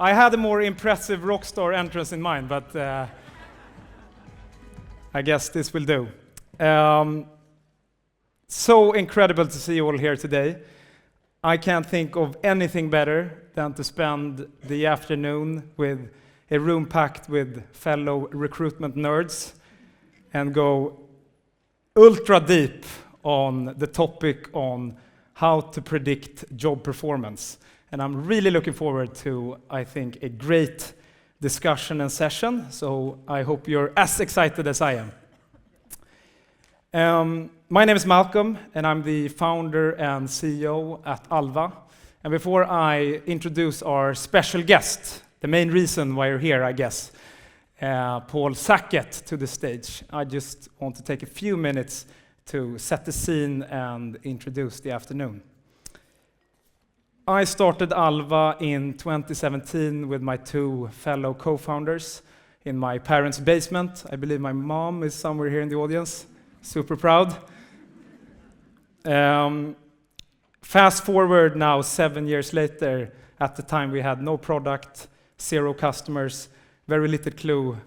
I had a more impressive rock star entrance in mind, but I guess this will do. So incredible to see you all here today. I can't think of anything better than to spend the afternoon with a room packed with fellow recruitment nerds and go ultra deep on the topic on how to predict job performance. And I'm really looking forward to, I think, a great discussion and session. So I hope you're as excited as I am. My name is Malcolm, and I'm the founder and CEO at Alva. And before I introduce our special guest, the main reason why you're here, I guess, Paul Sackett to the stage, I just want to take a few minutes to set the scene and introduce the afternoon. I started Alva in 2017 with my two fellow co-founders in my parents' basement. I believe my mom is somewhere here in the audience. Super proud. Fast forward now 7 years later, at the time we had no product, 0 customers, very little clue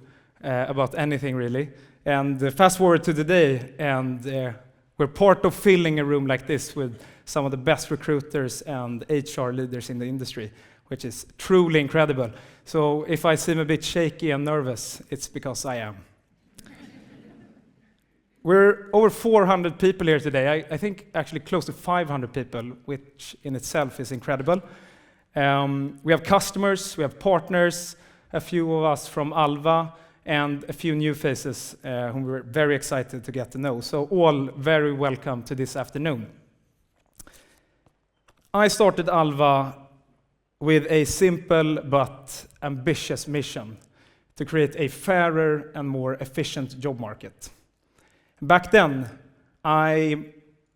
about anything really. And fast forward to the day, and we're part of filling a room like this with some of the best recruiters and HR leaders in the industry, which is truly incredible. So if I seem a bit shaky and nervous, it's because I am. We're over 400 people here today. I think actually close to 500 people, which in itself is incredible. We have customers, we have partners, a few of us from Alva, and a few new faces whom we're very excited to get to know. So all very welcome to this afternoon. I started Alva with a simple but ambitious mission to create a fairer and more efficient job market. Back then, I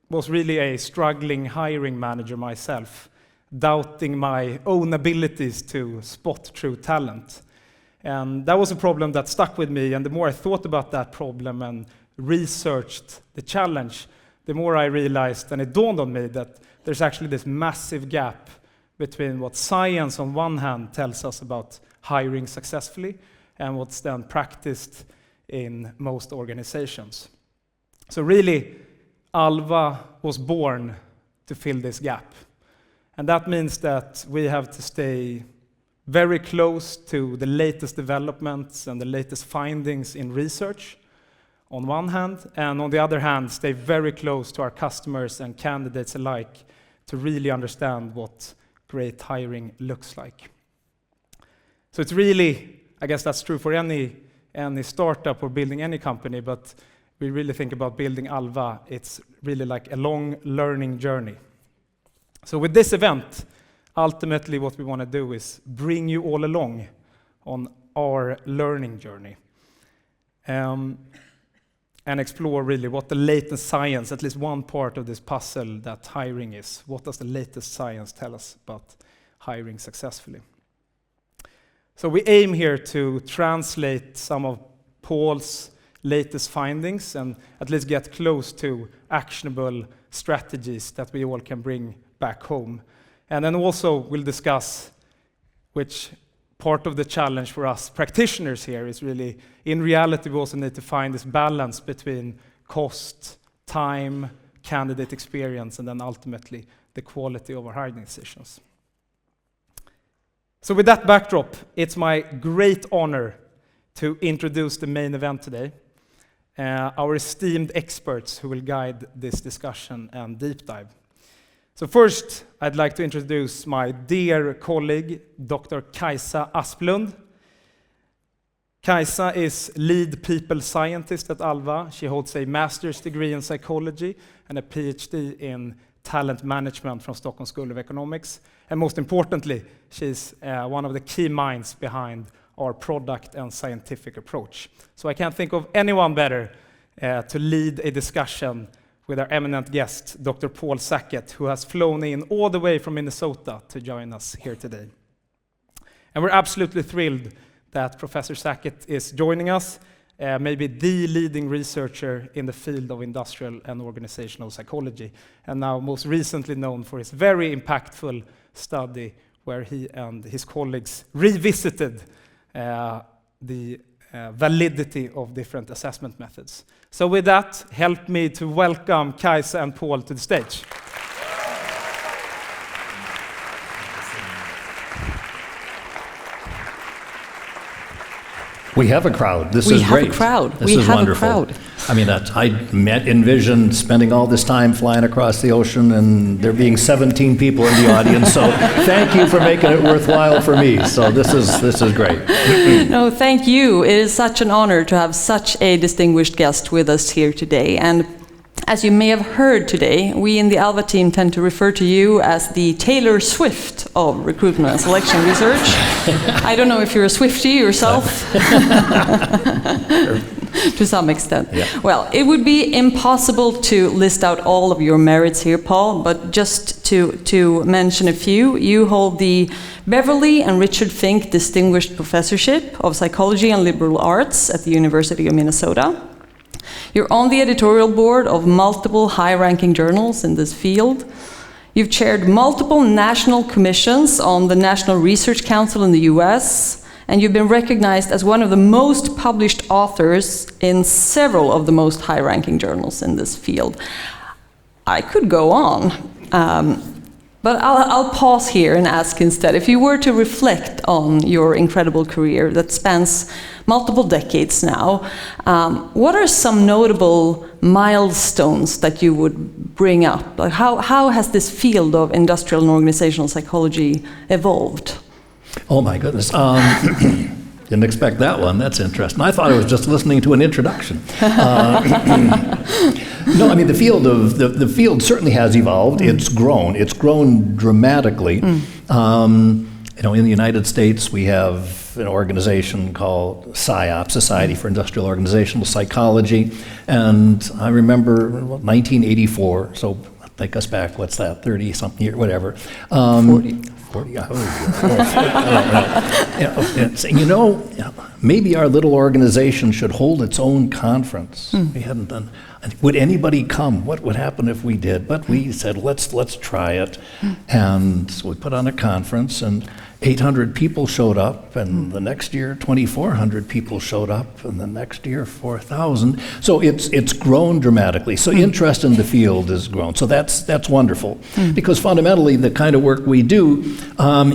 was really a struggling hiring manager myself, doubting my own abilities to spot true talent. And that was a problem that stuck with me, and the more I thought about that problem and researched the challenge, the more I realized, and it dawned on me, that there's actually this massive gap between what science on one hand tells us about hiring successfully and what's then practiced in most organizations. So really, Alva was born to fill this gap. And that means that we have to stay very close to the latest developments and the latest findings in research on one hand, and on the other hand, stay very close to our customers and candidates alike to really understand what great hiring looks like. So it's really, I guess that's true for any startup or building any company, but we really think about building Alva, it's really like a long learning journey. So with this event, ultimately what we want to do is bring you all along on our learning journey. And explore really what the latest science, at least one part of this puzzle that hiring is. What does the latest science tell us about hiring successfully? So we aim here to translate some of Paul's latest findings and at least get close to actionable strategies that we all can bring back home. And then also we'll discuss which part of the challenge for us practitioners here is really, in reality, we also need to find this balance between cost, time, candidate experience, and then ultimately the quality of our hiring decisions. So with that backdrop, it's my great honor to introduce the main event today, our esteemed experts who will guide this discussion and deep dive. So first, I'd like to introduce my dear colleague, Dr. Kajsa Asplund. Kajsa is lead people scientist at Alva. She holds a master's degree in psychology and a PhD in talent management from Stockholm School of Economics. And most importantly, she's one of the key minds behind our product and scientific approach. So I can't think of anyone better to lead a discussion with our eminent guest, Dr. Paul Sackett, who has flown in all the way from Minnesota to join us here today. And we're absolutely thrilled that Professor Sackett is joining us, maybe the leading researcher in the field of industrial and organizational psychology, and now most recently known for his very impactful study where he and his colleagues revisited the validity of different assessment methods. So with that, help me to welcome Kajsa and Paul to the stage. We have a crowd. This is great. We have a crowd. This is wonderful. I mean, I envisioned spending all this time flying across the ocean and there being 17 people in the audience. So thank you for making it worthwhile for me. So this is great. No, thank you. It is such an honor to have such a distinguished guest with us here today. And as you may have heard today, we in the Alva team tend to refer to you as the Taylor Swift of recruitment and selection research. I don't know if you're a Swiftie yourself. To some extent. Yeah. Well, it would be impossible to list out all of your merits here, Paul, but just to mention a few. You hold the Beverly and Richard Fink Distinguished Professorship of Psychology and Liberal Arts at the University of Minnesota. You're on the editorial board of multiple high-ranking journals in this field. You've chaired multiple national commissions on the National Research Council in the US, and you've been recognized as one of the most published authors in several of the most high-ranking journals in this field. I could go on, but I'll pause here and ask instead, if you were to reflect on your incredible career that spans multiple decades now, what are some notable milestones that you would bring up? Like how has this field of industrial and organizational psychology evolved? Oh my goodness. Didn't expect that one. That's interesting. I thought I was just listening to an introduction. No, I mean the field certainly has evolved. It's grown dramatically. You know, in the United States, we have an organization called SIOP, Society for Industrial Organizational Psychology, and I remember 1984. So take us back. What's that? 30-something year, whatever. 40. You know, maybe our little organization should hold its own conference. We hadn't done. Would anybody come? What would happen if we did? But we said, let's try it, and so we put on a conference, and 800 people showed up, and the next year 2,400 people showed up, and the next year 4,000. So it's grown dramatically. So interest in the field has grown. So that's wonderful, because fundamentally the kind of work we do,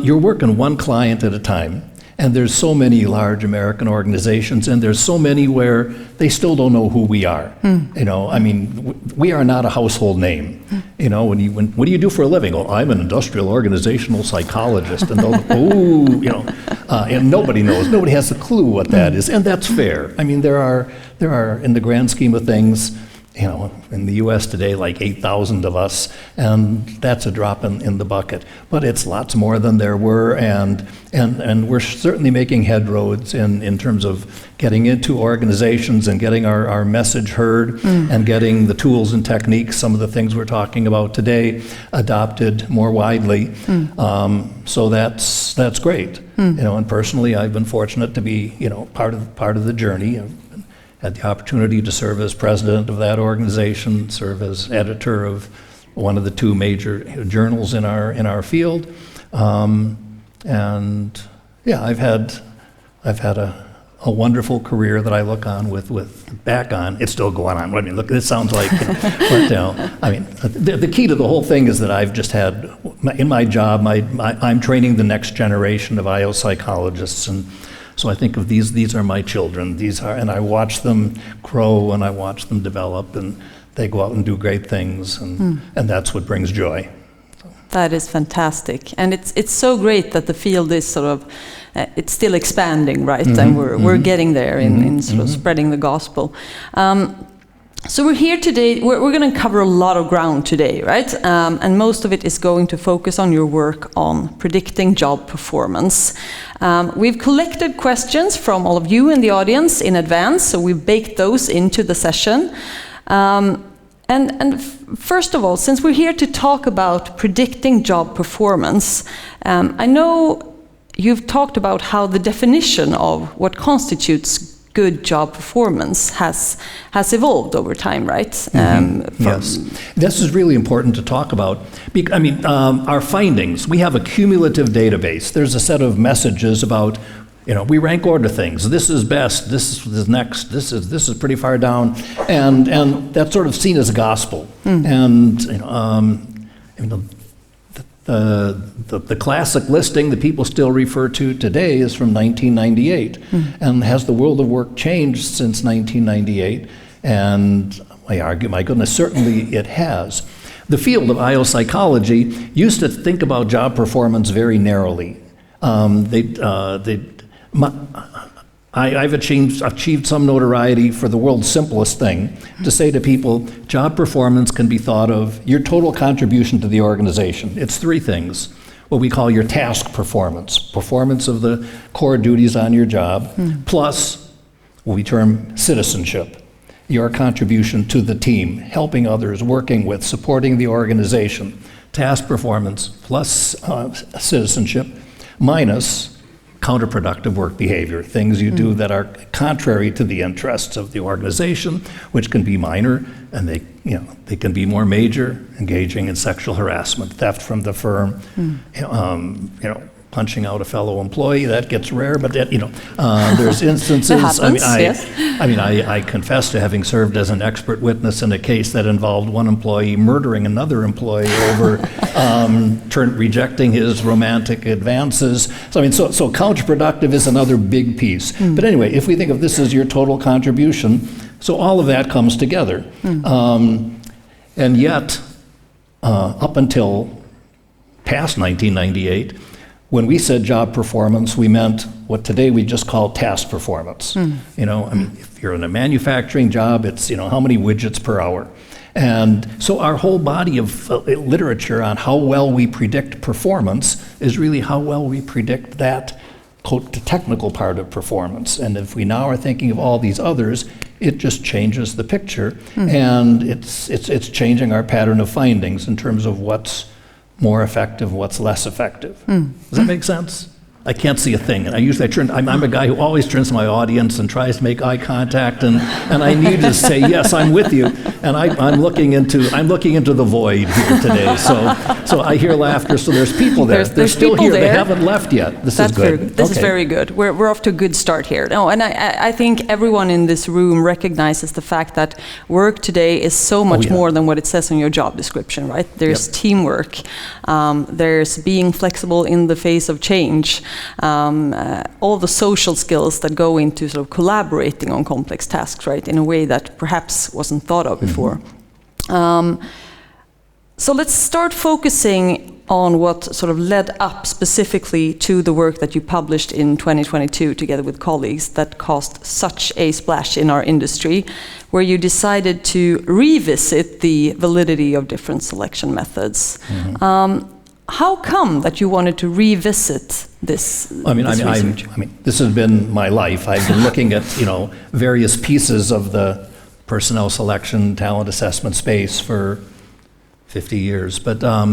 you're working one client at a time. And there's so many large American organizations, and there's so many where they still don't know who we are. You know, I mean, we are not a household name. You know, what do you do for a living? Oh, I'm an industrial organizational psychologist, and they'll, oh, you know, and nobody knows. Nobody has a clue what that is, and that's fair. I mean, there are, in the grand scheme of things, you know, in the U.S. today, like 8,000 of us, and that's a drop in the bucket. But it's lots more than there were, and we're certainly making headroads in terms of getting into organizations and getting our message heard, and getting the tools and techniques, some of the things we're talking about today, adopted more widely. So that's great. You know, and personally, I've been fortunate to be, you know, part of the journey. Had the opportunity to serve as president of that organization, serve as editor of one of the two major journals in our field, and yeah, I've had a wonderful career that I look on with back on. It's still going on. I mean, look, this sounds like, but you know, I mean, the key to the whole thing is that I've just had in my job, I'm training the next generation of IO psychologists, and so I think of these are my children. And I watch them grow, and I watch them develop, and they go out and do great things, and that's what brings joy. That is fantastic, and it's so great that the field is sort of it's still expanding, right? And we're getting there in sort of spreading the gospel. So we're here today, we're going to cover a lot of ground today, right? And most of it is going to focus on your work on predicting job performance. We've collected questions from all of you in the audience in advance, so we've baked those into the session. And first of all, since we're here to talk about predicting job performance, I know you've talked about how the definition of what constitutes good job performance has evolved over time, right? Yes, this is really important to talk about. Our findings, we have a cumulative database. There's a set of messages about, we rank order things. This is best, this is next, this is pretty far down, and that's sort of seen as gospel. And the classic listing that people still refer to today is from 1998. And has the world of work changed since 1998? And I argue, my goodness, certainly it has. The field of IO psychology used to think about job performance very narrowly. I've achieved some notoriety for the world's simplest thing, to say to people, job performance can be thought of your total contribution to the organization. It's three things. What we call your task performance of the core duties on your job, plus what we term citizenship, your contribution to the team, helping others, working with, supporting the organization. Task performance plus citizenship, minus counterproductive work behavior, things you do that are contrary to the interests of the organization, which can be minor, and they can be more major, engaging in sexual harassment, theft from the firm, punching out a fellow employee. That gets rare, but there's instances. It happens, yes. I confess to having served as an expert witness in a case that involved one employee murdering another employee over rejecting his romantic advances. So counterproductive is another big piece. But anyway, if we think of this as your total contribution, so all of that comes together. And yet, up until past 1998, when we said job performance, we meant what today we just call task performance. If you're in a manufacturing job, it's how many widgets per hour. And so our whole body of literature on how well we predict performance is really how well we predict that, quote, the technical part of performance. And if we now are thinking of all these others, it just changes the picture, and it's changing our pattern of findings in terms of what's more effective, what's less effective. Does that make sense? I can't see a thing, and I'm a guy who always turns to my audience and tries to make eye contact, and I need to say, yes, I'm with you, and I'm looking into the void here today. So I hear laughter. So there's people there. They're still people here. There. They haven't left yet. This is good. This is very good. We're off to a good start here. No, and I think everyone in this room recognizes the fact that work today is so much more than what it says on your job description, right? There's teamwork. There's being flexible in the face of change. All the social skills that go into sort of collaborating on complex tasks, right, in a way that perhaps wasn't thought of before. So let's start focusing on what sort of led up specifically to the work that you published in 2022 together with colleagues that caused such a splash in our industry, where you decided to revisit the validity of different selection methods. How come that you wanted to revisit this? Research? This has been my life. I've been looking at various pieces of the personnel selection, talent assessment space for 50 years, but and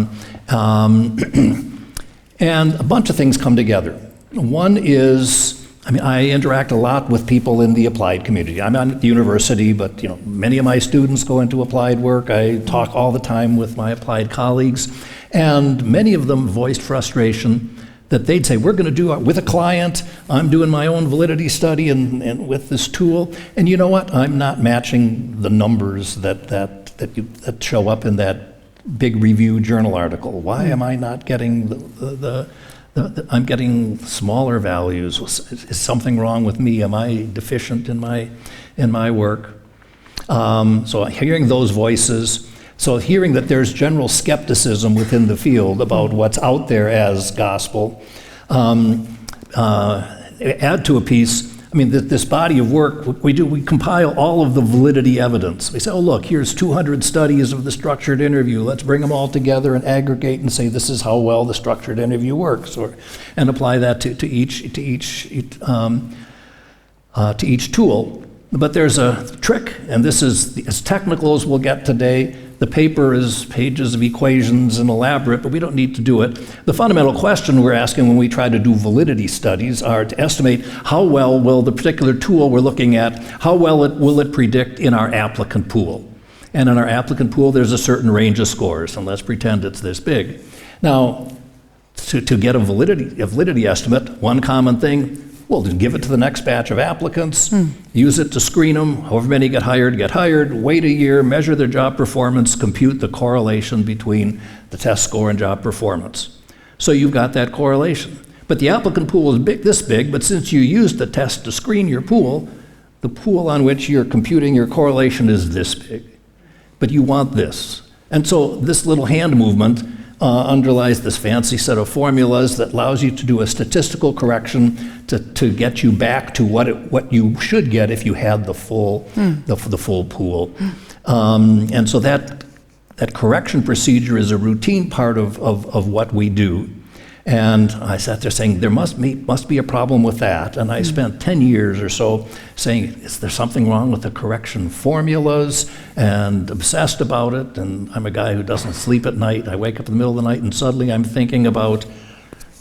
a bunch of things come together. One is, I interact a lot with people in the applied community. I'm at the university, but many of my students go into applied work. I talk all the time with my applied colleagues. And many of them voiced frustration that they'd say, we're going to do it with a client, I'm doing my own validity study and with this tool, and you know what, I'm not matching the numbers that show up in that big review journal article. Why am I not getting I'm getting smaller values? Is something wrong with me? Am I deficient in my work? So hearing those voices, so hearing that there's general skepticism within the field about what's out there as gospel, add to a piece, this body of work, we compile all of the validity evidence. We say, oh look, here's 200 studies of the structured interview. Let's bring them all together and aggregate and say this is how well the structured interview works, and apply that to each tool. But there's a trick, and this is as technical as we'll get today. the paper is pages of equations and elaborate, but we don't need to do it. The fundamental question we're asking when we try to do validity studies are to estimate how well will the particular tool we're looking at, how well will it predict in our applicant pool. And in our applicant pool, there's a certain range of scores, and let's pretend it's this big. Now, to get a validity estimate, one common thing, well, then give it to the next batch of applicants, use it to screen them, however many get hired, wait a year, measure their job performance, compute the correlation between the test score and job performance. So you've got that correlation. But the applicant pool is this big, but since you used the test to screen your pool, the pool on which you're computing your correlation is this big. But you want this. And so this little hand movement underlies this fancy set of formulas that allows you to do a statistical correction to get you back to what you should get if you had the full pool. And so that correction procedure is a routine part of what we do. And I sat there saying, there must be a problem with that. And I spent 10 years or so saying, is there something wrong with the correction formulas? And obsessed about it. And I'm a guy who doesn't sleep at night. I wake up in the middle of the night and suddenly I'm thinking about,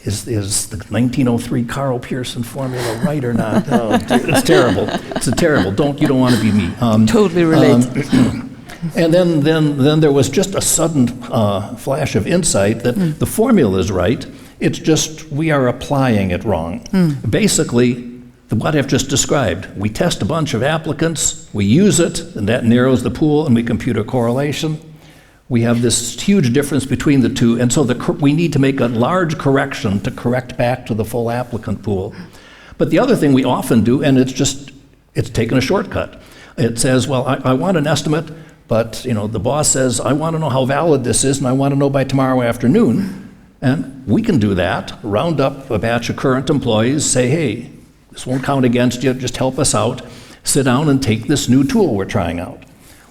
is the 1903 Carl Pearson formula right or not? Oh, it's terrible. It's terrible. You don't want to be me. Totally relate. And then there was just a sudden flash of insight that the formula is right. It's just we are applying it wrong. Basically, what I've just described, we test a bunch of applicants, we use it, and that narrows the pool, and we compute a correlation. We have this huge difference between the two, and so we need to make a large correction to correct back to the full applicant pool. But the other thing we often do, and it's taken a shortcut. It says, well, I want an estimate, but the boss says, I want to know how valid this is, and I want to know by tomorrow afternoon. And we can do that, round up a batch of current employees, say, hey, this won't count against you, just help us out. Sit down and take this new tool we're trying out.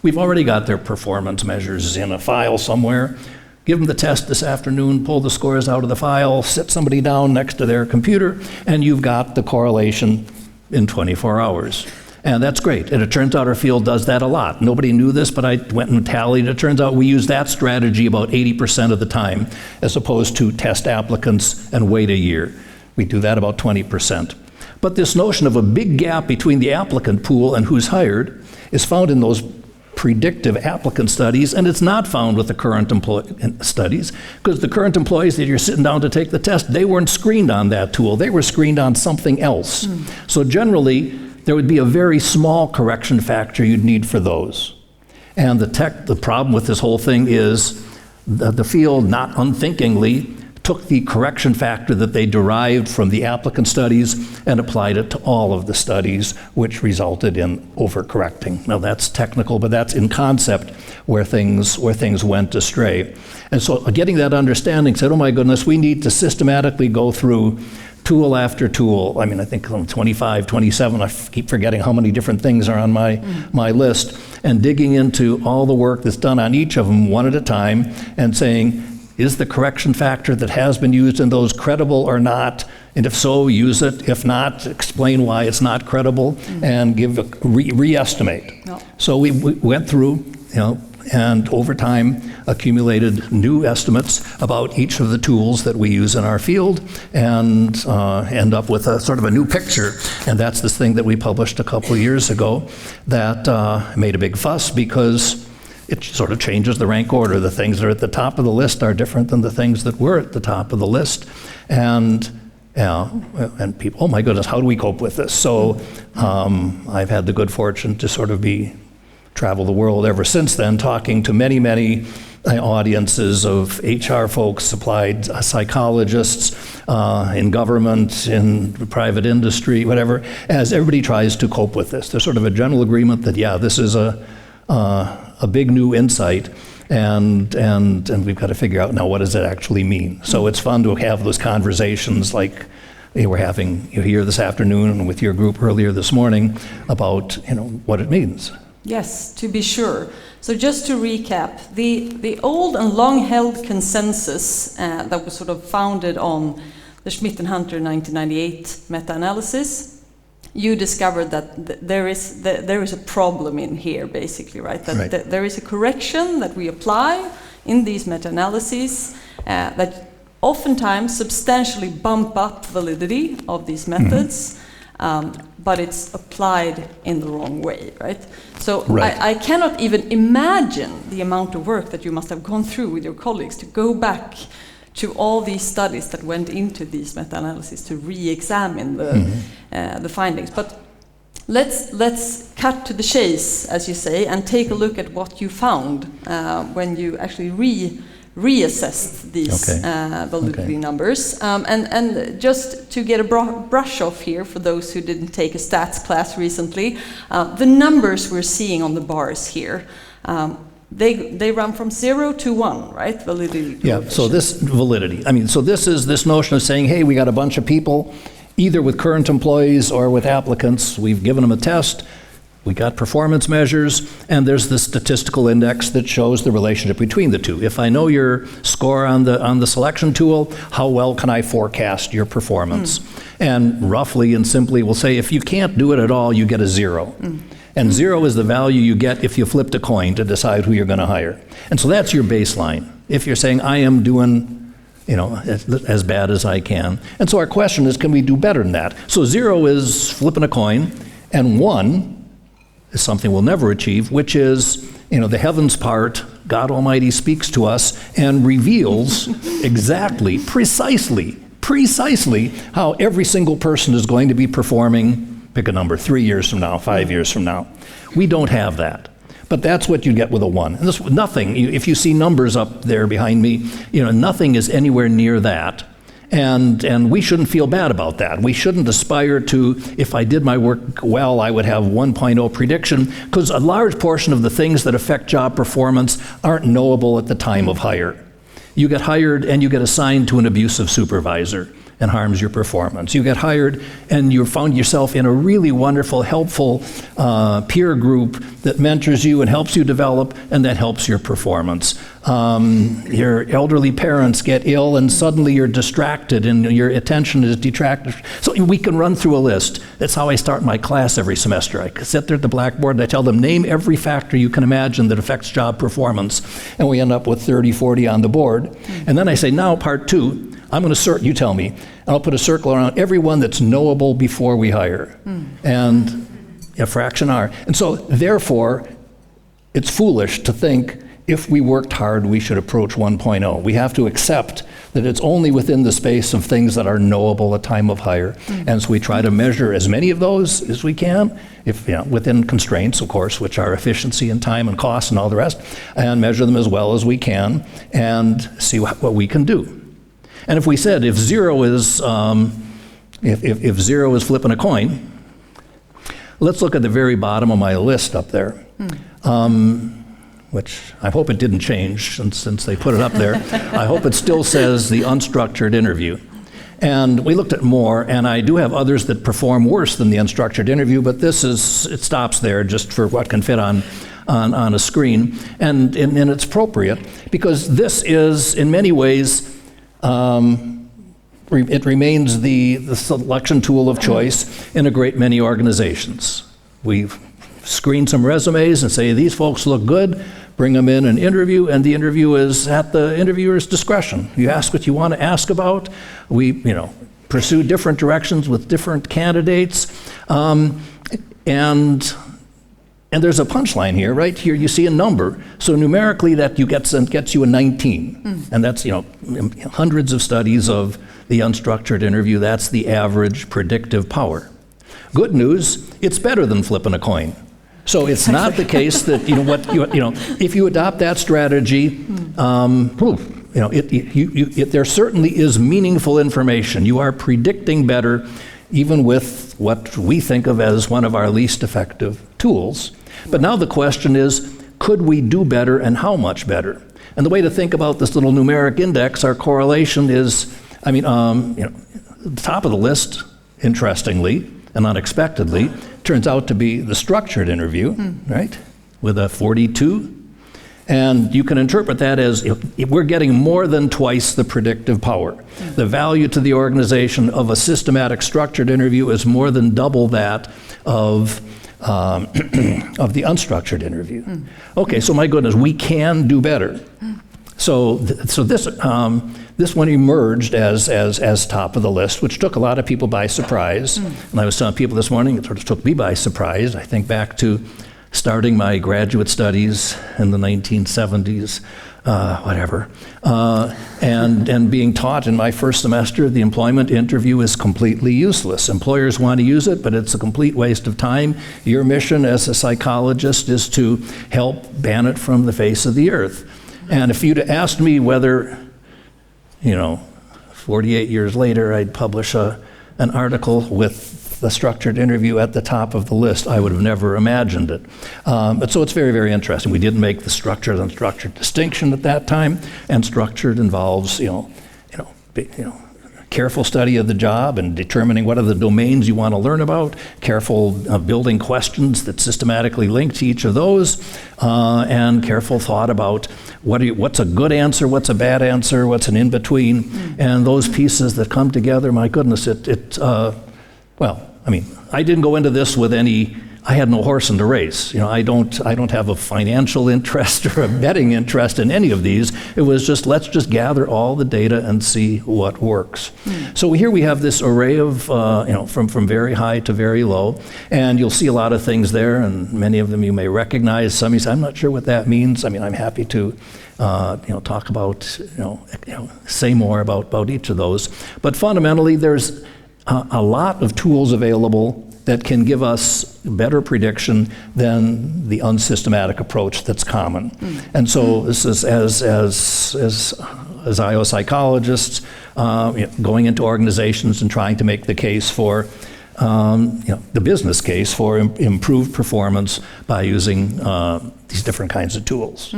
We've already got their performance measures in a file somewhere. Give them the test this afternoon, pull the scores out of the file, sit somebody down next to their computer, and you've got the correlation in 24 hours. And that's great. And it turns out our field does that a lot. Nobody knew this, but I went and tallied. It turns out we use that strategy about 80% of the time, as opposed to test applicants and wait a year. We do that about 20%. But this notion of a big gap between the applicant pool and who's hired is found in those predictive applicant studies, and it's not found with the current studies, because the current employees that you're sitting down to take the test, they weren't screened on that tool. They were screened on something else. So generally, there would be a very small correction factor you'd need for those. And the problem with this whole thing is the field, not unthinkingly, took the correction factor that they derived from the applicant studies and applied it to all of the studies, which resulted in overcorrecting. Now that's technical, but that's in concept where things went astray. And so getting that understanding said, oh my goodness, we need to systematically go through tool after tool. I mean, I think I'm 25, 27, I keep forgetting how many different things are on my list, and digging into all the work that's done on each of them one at a time and saying, is the correction factor that has been used in those credible or not? And if so, use it. If not, explain why it's not credible and give a re-estimate. No. So we went through, and over time accumulated new estimates about each of the tools that we use in our field and end up with a sort of a new picture. And that's this thing that we published a couple of years ago that made a big fuss because it sort of changes the rank order. The things that are at the top of the list are different than the things that were at the top of the list. And people, oh my goodness, how do we cope with this? So I've had the good fortune to sort of travel the world ever since then, talking to many, many audiences of HR folks, applied psychologists, in government, in private industry, whatever, as everybody tries to cope with this. There's sort of a general agreement that, yeah, this is a big new insight, and we've got to figure out now what does it actually mean. So it's fun to have those conversations like we're having here this afternoon and with your group earlier this morning about what it means. Yes, to be sure. So just to recap, the old and long-held consensus that was sort of founded on the Schmidt and Hunter 1998 meta-analysis you discovered that there is a problem in here, basically, right? That there is a correction that we apply in these meta-analyses that oftentimes substantially bump up validity of these methods, but it's applied in the wrong way, right? So I cannot even imagine the amount of work that you must have gone through with your colleagues to go back to all these studies that went into these meta-analyses to re-examine the findings. But let's cut to the chase, as you say, and take a look at what you found when you actually reassessed these validity numbers. And just to get a brush off here for those who didn't take a stats class recently, the numbers we're seeing on the bars here, they run from 0 to 1, right? Validity. Yeah, so this validity, I mean, so this is this notion of saying, hey, we got a bunch of people, either with current employees or with applicants, we've given them a test, we got performance measures, and there's the statistical index that shows the relationship between the two. If I know your score on the selection tool, how well can I forecast your performance? And roughly and simply, we'll say if you can't do it at all, you get a 0. And 0 is the value you get if you flipped a coin to decide who you're going to hire. And so that's your baseline. If you're saying, I am doing, as bad as I can. And so our question is, can we do better than that? So 0 is flipping a coin, and 1 is something we'll never achieve, which is, the heavens part, God Almighty speaks to us and reveals exactly, precisely how every single person is going to be performing. Pick a number, 3 years from now, 5 years from now. We don't have that. But that's what you get with a 1. And this, nothing, if you see numbers up there behind me, nothing is anywhere near that. And we shouldn't feel bad about that. We shouldn't aspire to, if I did my work well, I would have 1.0 prediction, because a large portion of the things that affect job performance aren't knowable at the time of hire. You get hired and you get assigned to an abusive supervisor and harms your performance. You get hired and you found yourself in a really wonderful, helpful peer group that mentors you and helps you develop, and that helps your performance. Your elderly parents get ill and suddenly you're distracted and your attention is detracted. So we can run through a list. That's how I start my class every semester. I sit there at the blackboard and I tell them, name every factor you can imagine that affects job performance. And we end up with 30, 40 on the board. And then I say, now part 2, I'm going to you tell me, and I'll put a circle around everyone that's knowable before we hire. And a fraction are. And so, therefore, it's foolish to think if we worked hard, we should approach 1.0. We have to accept that it's only within the space of things that are knowable at time of hire. And so we try to measure as many of those as we can, if within constraints, of course, which are efficiency and time and cost and all the rest, and measure them as well as we can and see what we can do. And if we said if 0 is if 0 is flipping a coin, let's look at the very bottom of my list up there, which I hope it didn't change since they put it up there. I hope it still says the unstructured interview. And we looked at more, and I do have others that perform worse than the unstructured interview, but it stops there just for what can fit on a screen. And it's appropriate because this is, in many ways, it remains the selection tool of choice in a great many organizations. We've screened some resumes and say, these folks look good, bring them in and interview, and the interview is at the interviewer's discretion. You ask what you want to ask about. We, pursue different directions with different candidates. And there's a punchline here, right? Here you see a number. So numerically that gets you a 19. And that's, hundreds of studies of the unstructured interview. That's the average predictive power. Good news, it's better than flipping a coin. So it's not the case that, if you adopt that strategy, there certainly is meaningful information. You are predicting better, even with what we think of as one of our least effective tools. But now the question is, could we do better and how much better? And the way to think about this little numeric index, our correlation is, the top of the list, interestingly and unexpectedly, turns out to be the structured interview, right, with a 42. And you can interpret that as if we're getting more than twice the predictive power. The value to the organization of a systematic structured interview is more than double that of the unstructured interview. Okay, so my goodness, we can do better. So this one emerged as top of the list, which took a lot of people by surprise. And I was telling people this morning, it sort of took me by surprise. I think back to starting my graduate studies in the 1970s, and being taught in my first semester the employment interview is completely useless. Employers want to use it, but it's a complete waste of time. Your mission as a psychologist is to help ban it from the face of the earth. And if you'd asked me whether, 48 years later, I'd publish an article with the structured interview at the top of the list, I would have never imagined it. But so it's very, very interesting. We didn't make the structured and unstructured distinction at that time, and structured involves, careful study of the job and determining what are the domains you want to learn about, careful building questions that systematically link to each of those, and careful thought about what's a good answer, what's a bad answer, what's an in-between, and those pieces that come together, my goodness, I didn't go into this with I had no horse in the race. I don't have a financial interest or a betting interest in any of these. It was just, let's just gather all the data and see what works. So here we have this array of, from very high to very low, and you'll see a lot of things there, and many of them you may recognize. Some you say, I'm not sure what that means. I'm happy to, talk about, say more about each of those. But fundamentally, there's a lot of tools available that can give us better prediction than the unsystematic approach that's common. And so this is as IO psychologists going into organizations and trying to make the case for the business case for improved performance by using these different kinds of tools.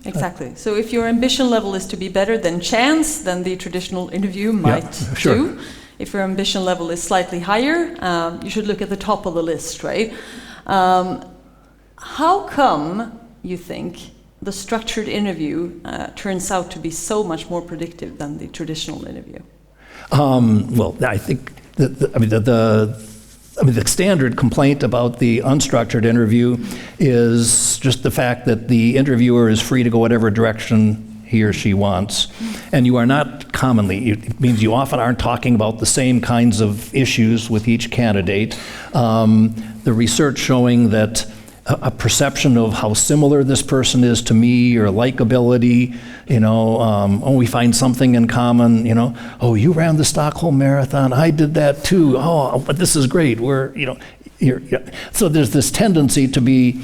Exactly. So if your ambition level is to be better than chance, then the traditional interview might do. If your ambition level is slightly higher, you should look at the top of the list, right? How come you think the structured interview turns out to be so much more predictive than the traditional interview? Well, I think the standard complaint about the unstructured interview is just the fact that the interviewer is free to go whatever direction he or she wants. And you are not commonly, it means you often aren't talking about the same kinds of issues with each candidate. The research showing that a perception of how similar this person is to me, or likability, we find something in common, oh, you ran the Stockholm Marathon, I did that too, oh, but this is great, so there's this tendency to be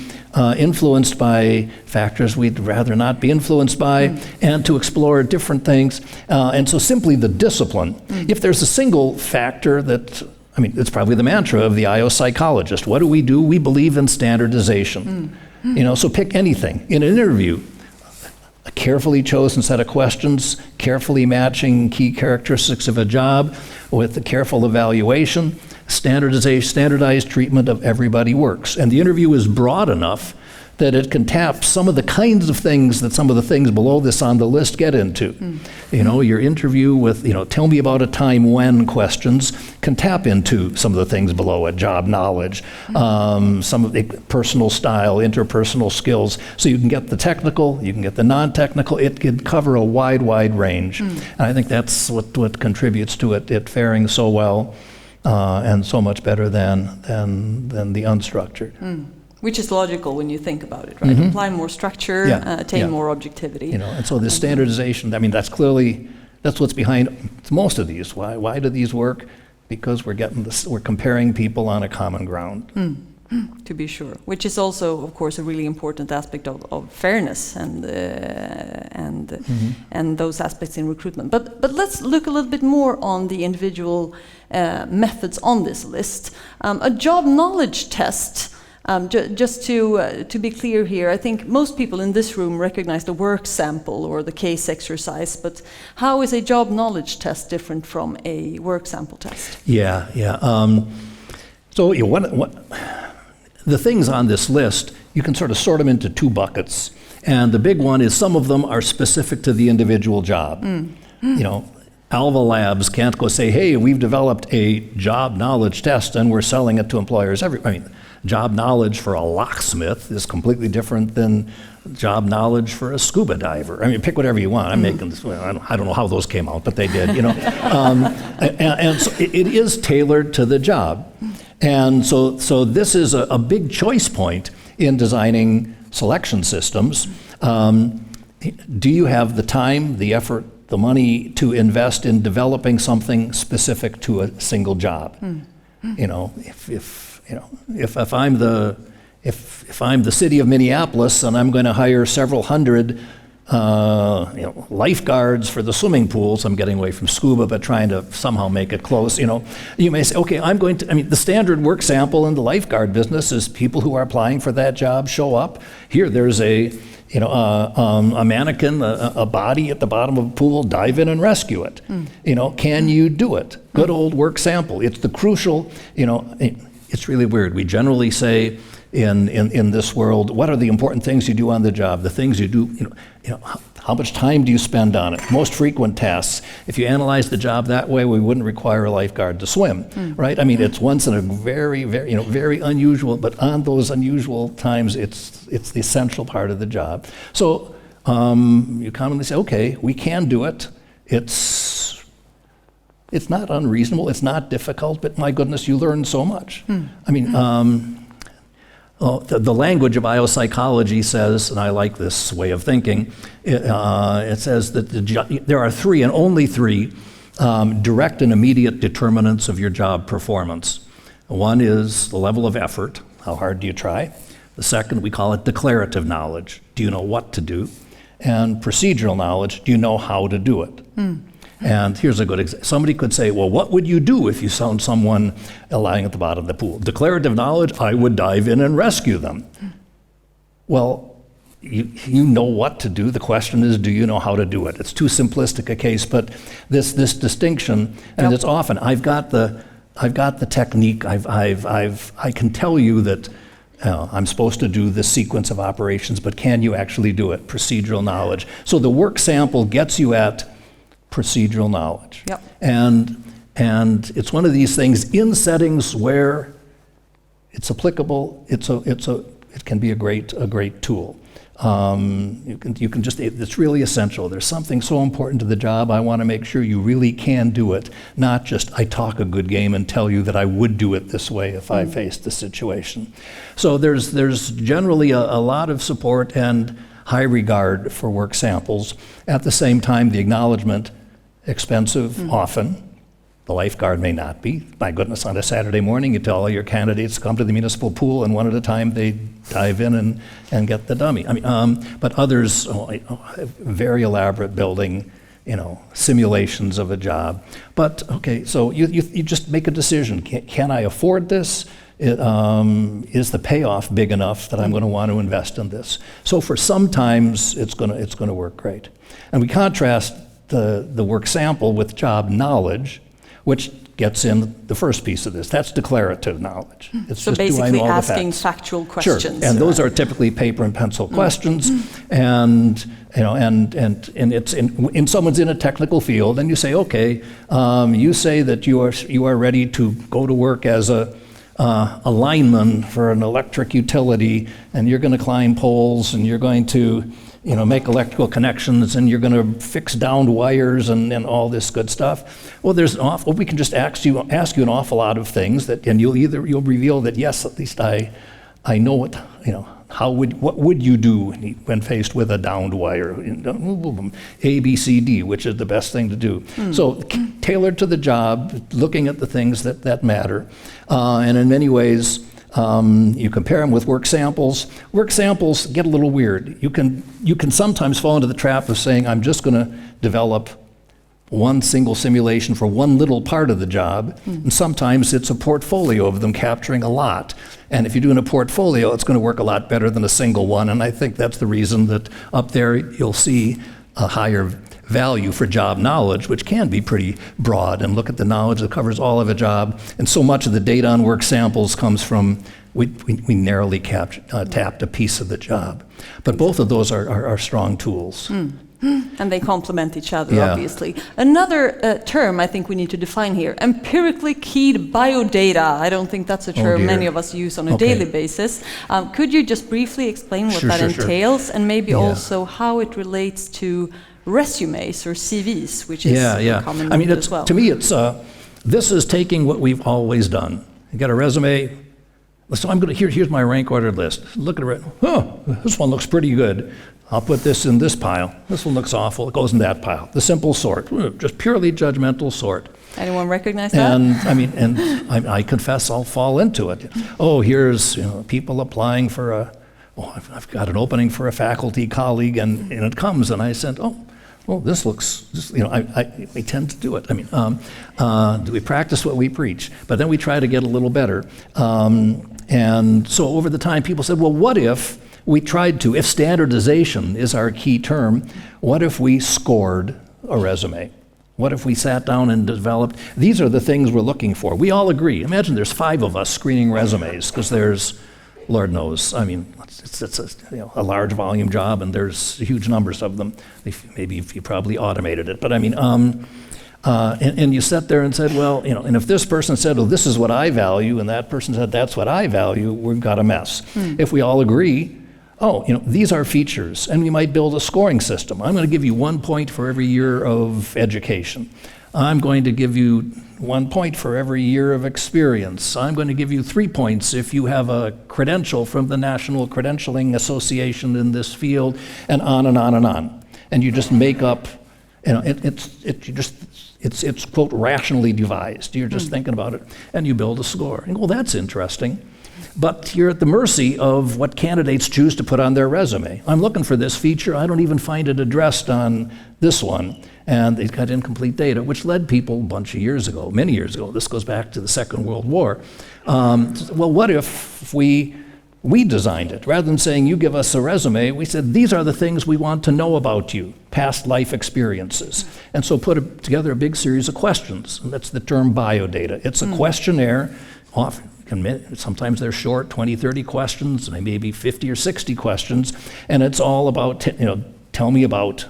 influenced by factors we'd rather not be influenced by, and to explore different things. And so simply the discipline. If there's a single factor that, it's probably the mantra of the IO psychologist. What do? We believe in standardization. So pick anything. In an interview, a carefully chosen set of questions, carefully matching key characteristics of a job with a careful evaluation, standardized treatment of everybody works. And the interview is broad enough that it can tap some of the kinds of things that some of the things below this on the list get into. Your interview with, tell me about a time when questions can tap into some of the things below it, job knowledge, some of the personal style, interpersonal skills. So you can get the technical, you can get the non-technical, it can cover a wide range. And I think that's what contributes to it faring so well. And so much better than the unstructured. Which is logical when you think about it, right? Apply more structure, attain more objectivity. And so the standardization, that's what's behind most of these. Why do these work? Because we're comparing people on a common ground. To be sure, which is also, of course, a really important aspect of fairness and those aspects in recruitment. But let's look a little bit more on the individual methods on this list. A job knowledge test. Just to be clear here, I think most people in this room recognize the work sample or the case exercise, but how is a job knowledge test different from a work sample test? The things on this list, you can sort of sort them into two buckets. And the big one is some of them are specific to the individual job. You know, Alva Labs can't go say, hey, we've developed a job knowledge test and we're selling it to employers. Job knowledge for a locksmith is completely different than job knowledge for a scuba diver. I mean, pick whatever you want. I'm making this, well, I don't know how those came out, but they did, you know. And so it is tailored to the job. And so this is a big choice point in designing selection systems. Do you have the time, the effort, the money to invest in developing something specific to a single job? You know, if I'm the city of Minneapolis and I'm going to hire several hundred lifeguards for the swimming pools, I'm getting away from scuba but trying to somehow make it close, you know, you may say, okay, the standard work sample in the lifeguard business is people who are applying for that job show up. Here, there's a mannequin, a body at the bottom of a pool, dive in and rescue it. You know, can you do it? Good old work sample. It's the crucial, you know, it's really weird. We generally say in this world, what are the important things you do on the job? The things you do, you know, how much time do you spend on it? Most frequent tasks. If you analyze the job that way, we wouldn't require a lifeguard to swim, right? I mean, it's once in a very, very, very unusual, but on those unusual times, it's the essential part of the job. So you commonly say, okay, we can do it. It's not unreasonable, it's not difficult, but my goodness, you learn so much. I mean, the language of biopsychology says, and I like this way of thinking, it says that there are three and only three direct and immediate determinants of your job performance. One is the level of effort, how hard do you try? The second, we call it declarative knowledge, do you know what to do? And procedural knowledge, do you know how to do it? And here's a good example. Somebody could say, well, what would you do if you found someone lying at the bottom of the pool? Declarative knowledge, I would dive in and rescue them. Well, you know what to do. The question is, do you know how to do it? It's too simplistic a case, but this distinction, and it's often, I've got the technique, I can tell you that I'm supposed to do this sequence of operations, but can you actually do it? Procedural knowledge. So the work sample gets you at procedural knowledge. And it's one of these things in settings where it's applicable, it can be a great tool. You can just, it's really essential. There's something so important to the job, I want to make sure you really can do it, not just I talk a good game and tell you that I would do it this way if I faced the situation. So there's generally a lot of support and high regard for work samples. At the same time, the acknowledgement, expensive often. The lifeguard may not be. My goodness, on a Saturday morning, you tell all your candidates to come to the municipal pool, and one at a time they dive in and get the dummy. But others, very elaborate building, simulations of a job. But okay, so you just make a decision. Can I afford this? Is the payoff big enough that I'm going to want to invest in this? So for sometimes it's going to work great. And we contrast the work sample with job knowledge, which gets in the first piece of this. That's declarative knowledge. It's so just, basically do I know asking the facts? factual questions. Sure, and those are typically paper and pencil questions, and it's in someone's in a technical field, and you say, okay, you say that you are ready to go to work as a lineman for an electric utility, and you're going to climb poles, and you're going to make electrical connections, and you're going to fix downed wires and all this good stuff. Well, we can just ask you an awful lot of things and you'll reveal that yes, at least I know what what would you do when faced with a downed wire? A, B, C, D, which is the best thing to do. So tailored to the job, looking at the things that matter, and in many ways. You compare them with work samples. Work samples get a little weird. You can sometimes fall into the trap of saying, I'm just going to develop one single simulation for one little part of the job, and sometimes it's a portfolio of them capturing a lot. And if you're doing a portfolio, it's going to work a lot better than a single one, and I think that's the reason that up there you'll see a higher value for job knowledge, which can be pretty broad, and look at the knowledge that covers all of a job. And so much of the data on work samples comes from, we narrowly tapped a piece of the job. But both of those are strong tools. And they complement each other, Yeah. obviously. Another term I think we need to define here, empirically keyed biodata. I don't think that's a term dear. many of us use on a Okay. daily basis. Could you just briefly explain what Sure, that sure, sure. entails, and maybe Yeah. also how it relates to resumes or CVs, which is a common I mean, method it's, as well? to me, it's this is taking what we've always done. You get a resume. So I'm going to here's my rank ordered list. Look at it. Oh, this one looks pretty good. I'll put this in this pile. This one looks awful. It goes in that pile. The simple sort, just purely judgmental sort. Anyone recognize that? And I mean, and I confess I'll fall into it. Oh, here's people applying for I've got an opening for a faculty colleague, and it comes, and I said, this looks, we tend to do it. I mean, do we practice what we preach? But then we try to get a little better. And so over the time, people said, well, what if we tried to, if standardization is our key term, what if we scored a resume? What if we sat down and developed, these are the things we're looking for. We all agree. Imagine there's 5 of us screening resumes, because there's, Lord knows, I mean, it's a large volume job, and there's huge numbers of them. Maybe if you probably automated it, but I mean, and you sat there and said, well, and if this person said, well, this is what I value, and that person said, that's what I value, we've got a mess. If we all agree, these are features, and we might build a scoring system. I'm going to give you 1 point for every year of education. I'm going to give you 1 point for every year of experience. I'm going to give you 3 points if you have a credential from the National Credentialing Association in this field, and on and on and on. And you just make up, it's quote, rationally devised. You're just thinking about it, and you build a score. And, well, that's interesting. But you're at the mercy of what candidates choose to put on their resume. I'm looking for this feature. I don't even find it addressed on this one. And they've got incomplete data, which led people a bunch of years ago, many years ago, this goes back to the Second World War. Well, what if we designed it? Rather than saying, you give us a resume, we said, these are the things we want to know about you, past life experiences. And so put together a big series of questions. And that's the term biodata. It's a questionnaire, often. Sometimes they're short, 20, 30 questions, maybe 50 or 60 questions, and it's all about, tell me about,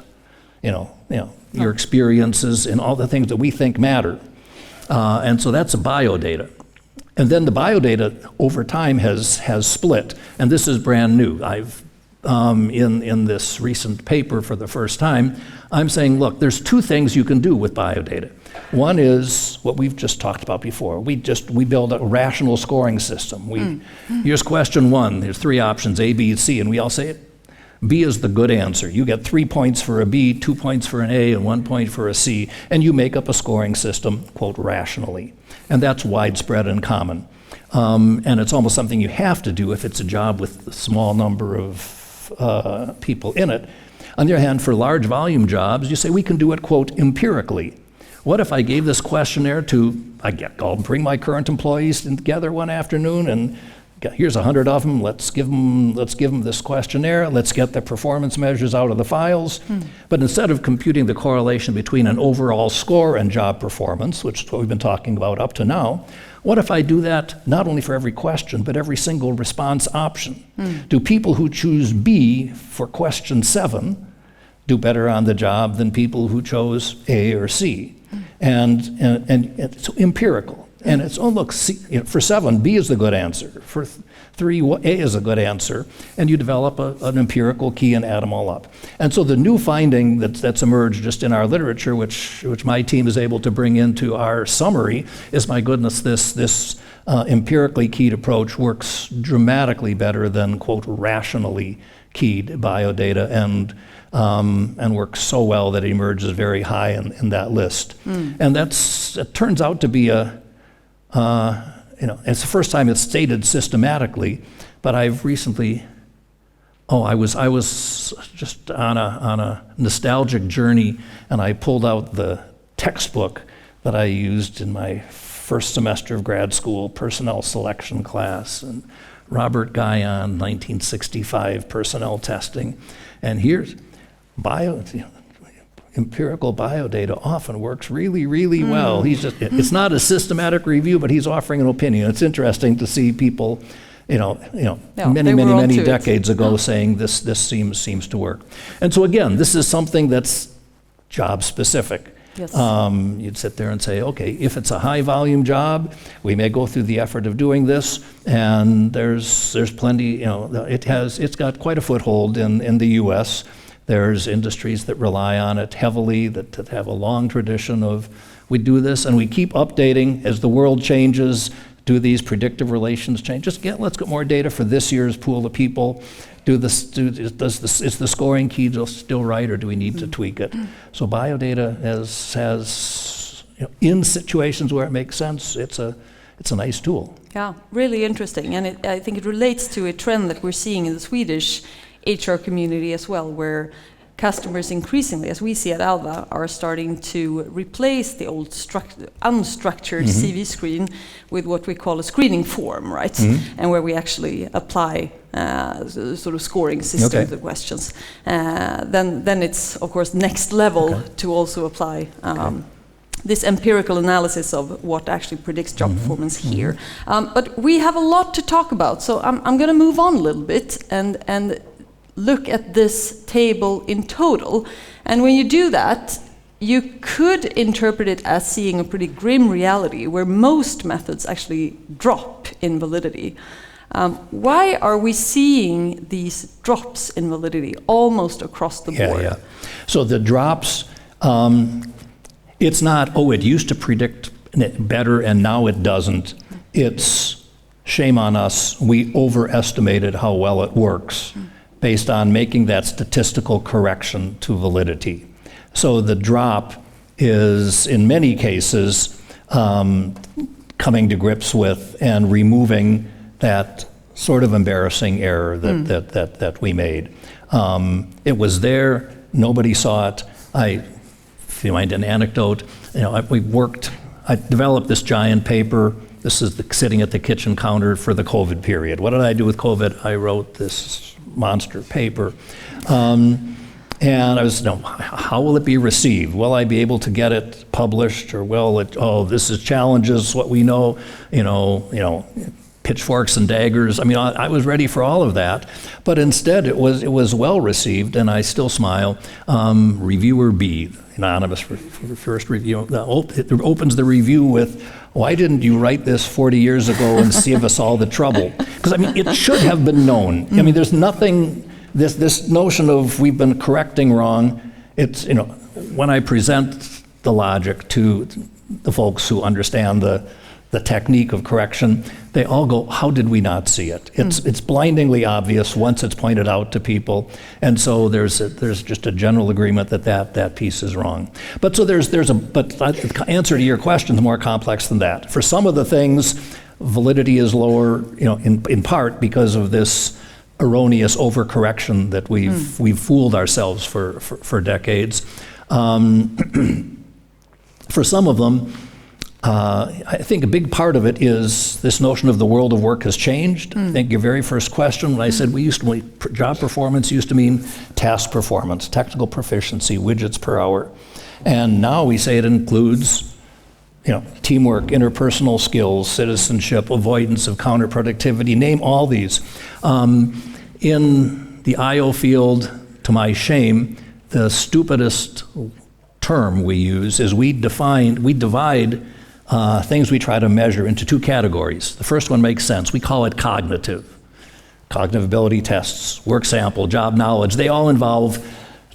your experiences and all the things that we think matter. And so that's a biodata. And then the biodata over time has split, and this is brand new. I've in this recent paper for the first time, I'm saying, look, there's 2 things you can do with biodata. One is what we've just talked about before. We build a rational scoring system. Here's question 1. There's 3 options, A, B, C, and we all say B is the good answer. You get 3 points for a B, 2 points for an A, and 1 point for a C, and you make up a scoring system, quote, rationally. And that's widespread and common. And it's almost something you have to do if it's a job with a small number of people in it. On the other hand, for large volume jobs, you say we can do it, quote, empirically. What if I gave this questionnaire I'll bring my current employees together one afternoon, and here's 100 of them. Let's give them this questionnaire. Let's get the performance measures out of the files. But instead of computing the correlation between an overall score and job performance, which is what we've been talking about up to now, what if I do that not only for every question, but every single response option? Do people who choose B for question 7 do better on the job than people who chose A or C? And it's empirical. And it's, look, C, for 7, B is the good answer. For 3, A is a good answer. And you develop an empirical key and add them all up. And so the new finding that's emerged just in our literature, which my team is able to bring into our summary, is, my goodness, this empirically keyed approach works dramatically better than, quote, rationally keyed biodata, and works so well that it emerges very high in that list. And it turns out to be it's the first time it's stated systematically, but I've recently, I was just on a nostalgic journey, and I pulled out the textbook that I used in my first semester of grad school personnel selection class, and Robert Guyon, 1965 personnel testing, and here's empirical biodata often works really, really well. It's not a systematic review, but he's offering an opinion. It's interesting to see people, many decades ago saying this seems to work. And so again, this is something that's job specific. Yes. You'd sit there and say, okay, if it's a high volume job, we may go through the effort of doing this, and there's plenty, it's got quite a foothold in the US. There's industries that rely on it heavily, that have a long tradition of, we do this and we keep updating as the world changes. Do these predictive relations change? Let's get more data for this year's pool of people. Is the scoring key still right, or do we need to tweak it? So biodata has in situations where it makes sense, it's a nice tool. Yeah, really interesting, and I think it relates to a trend that we're seeing in the Swedish HR community as well, where customers increasingly, as we see at Alva, are starting to replace the old unstructured CV screen with what we call a screening form, right? And where we actually apply sort of scoring system to questions. Then it's, of course, next level to also apply this empirical analysis of what actually predicts job performance here. But we have a lot to talk about, so I'm going to move on a little bit and look at this table in total. And when you do that, you could interpret it as seeing a pretty grim reality where most methods actually drop in validity. Why are we seeing these drops in validity almost across the board? Yeah. So the drops, it's not, it used to predict better and now it doesn't. It's shame on us. We overestimated how well it works based on making that statistical correction to validity. So the drop is, in many cases, coming to grips with and removing that sort of embarrassing error that we made. It was there, nobody saw it. If you mind an anecdote, I developed this giant paper. This is sitting at the kitchen counter for the COVID period. What did I do with COVID? I wrote this monster paper. And I was, how will it be received? Will I be able to get it published, or this is challenges, what we know, pitchforks and daggers. I mean, I was ready for all of that, but instead it was well received, and I still smile. Reviewer B, anonymous first review, it opens the review with, why didn't you write this 40 years ago and save us all the trouble? Because, I mean, it should have been known. I mean, there's nothing, this notion of we've been correcting wrong, it's, when I present the logic to the folks who understand the technique of correction, they all go, how did we not see it? It's blindingly obvious once it's pointed out to people, and so there's just a general agreement that piece is wrong. But so but the answer to your question is more complex than that. For some of the things, validity is lower, in part because of this erroneous overcorrection that we've fooled ourselves for decades. For some of them, I think a big part of it is this notion of the world of work has changed. I think your very first question, when I said job performance used to mean task performance, technical proficiency, widgets per hour. And now we say it includes, teamwork, interpersonal skills, citizenship, avoidance of counterproductivity, name all these. In the IO field, to my shame, the stupidest term we use is we divide things we try to measure into two categories. The first one makes sense. We call it cognitive. Cognitive ability tests, work sample, job knowledge, they all involve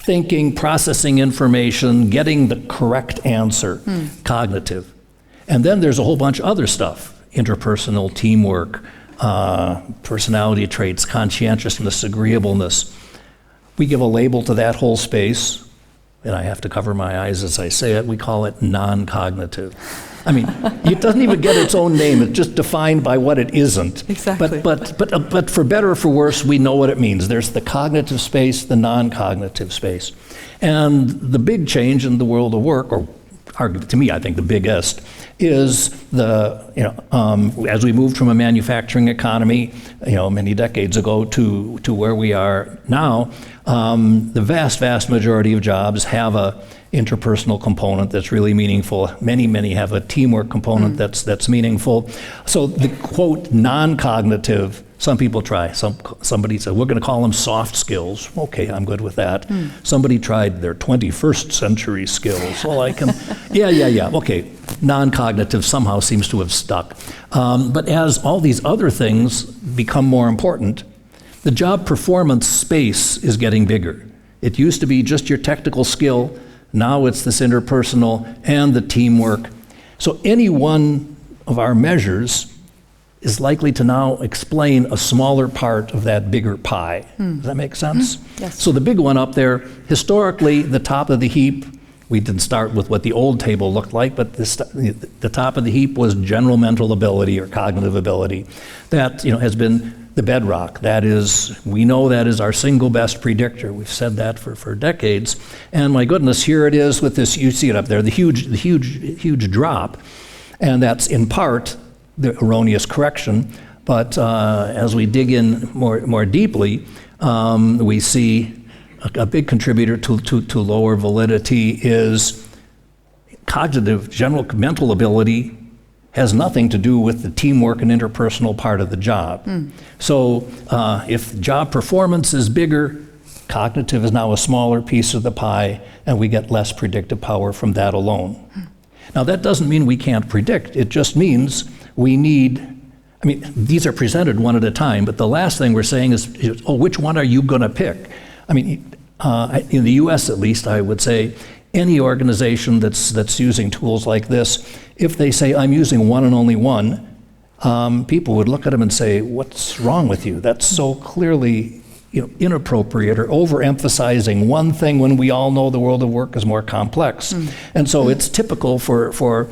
thinking, processing information, getting the correct answer, cognitive. And then there's a whole bunch of other stuff, interpersonal, teamwork, personality traits, conscientiousness, agreeableness. We give a label to that whole space, and I have to cover my eyes as I say it, we call it non-cognitive. I mean, it doesn't even get its own name. It's just defined by what it isn't. Exactly. But for better or for worse, we know what it means. There's the cognitive space, the non-cognitive space. And the big change in the world of work, or to me, I think the biggest, is as we moved from a manufacturing economy, many decades ago to where we are now, the vast majority of jobs have a interpersonal component that's really meaningful. Many have a teamwork component that's meaningful. So the quote non-cognitive, some people try. Somebody said, we're going to call them soft skills. Okay, I'm good with that. Somebody tried their 21st century skills. Well, I can, yeah. Okay, non-cognitive somehow seems to have stuck. But as all these other things become more important, the job performance space is getting bigger. It used to be just your technical skill. Now it's this interpersonal and the teamwork. So any one of our measures is likely to now explain a smaller part of that bigger pie. Does that make sense? Yes. So the big one up there, historically, the top of the heap, we didn't start with what the old table looked like, but the top of the heap was general mental ability or cognitive ability. That has been the bedrock. That is, we know that is our single best predictor. We've said that for decades. And my goodness, here it is with this, you see it up there, the huge drop. And that's in part the erroneous correction, but as we dig in more deeply, we see a big contributor to lower validity is cognitive, general mental ability has nothing to do with the teamwork and interpersonal part of the job. So if job performance is bigger, cognitive is now a smaller piece of the pie, and we get less predictive power from that alone. Now that doesn't mean we can't predict, it just means we need, these are presented one at a time, but the last thing we're saying is which one are you going to pick? In the US at least, I would say any organization that's using tools like this, if they say, I'm using one and only one, people would look at them and say, what's wrong with you? That's so clearly inappropriate or overemphasizing one thing when we all know the world of work is more complex. And so it's typical for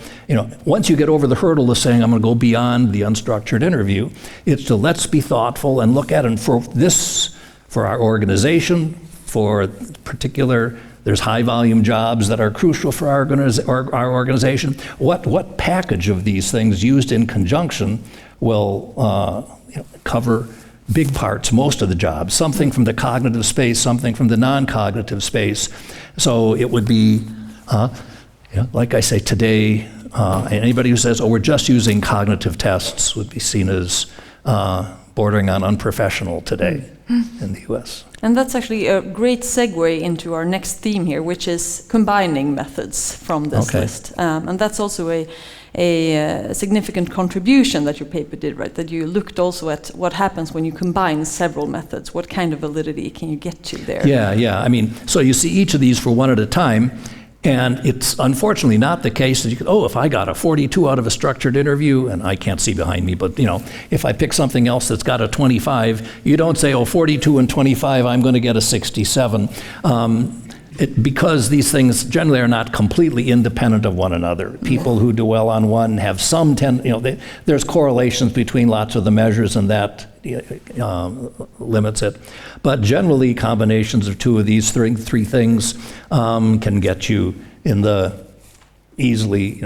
once you get over the hurdle of saying I'm going to go beyond the unstructured interview, it's to let's be thoughtful and look at it. And for our organization, for particular, there's high volume jobs that are crucial for our organization. What package of these things used in conjunction will cover big parts, most of the job, something from the cognitive space, something from the non-cognitive space. So it would be, like I say today, anybody who says, we're just using cognitive tests would be seen as bordering on unprofessional today in the US. And that's actually a great segue into our next theme here, which is combining methods from this list. And that's also a significant contribution that your paper did, right? That you looked also at what happens when you combine several methods. What kind of validity can you get to there? Yeah. So you see each of these for one at a time, and it's unfortunately not the case that you could, if I got a 42 out of a structured interview, and I can't see behind me, but if I pick something else that's got a 25, you don't say, 42 and 25, I'm going to get a 67. Because these things generally are not completely independent of one another. People who do well on one have some there's correlations between lots of the measures, and that limits it. But generally, combinations of two of these three things can get you in the easily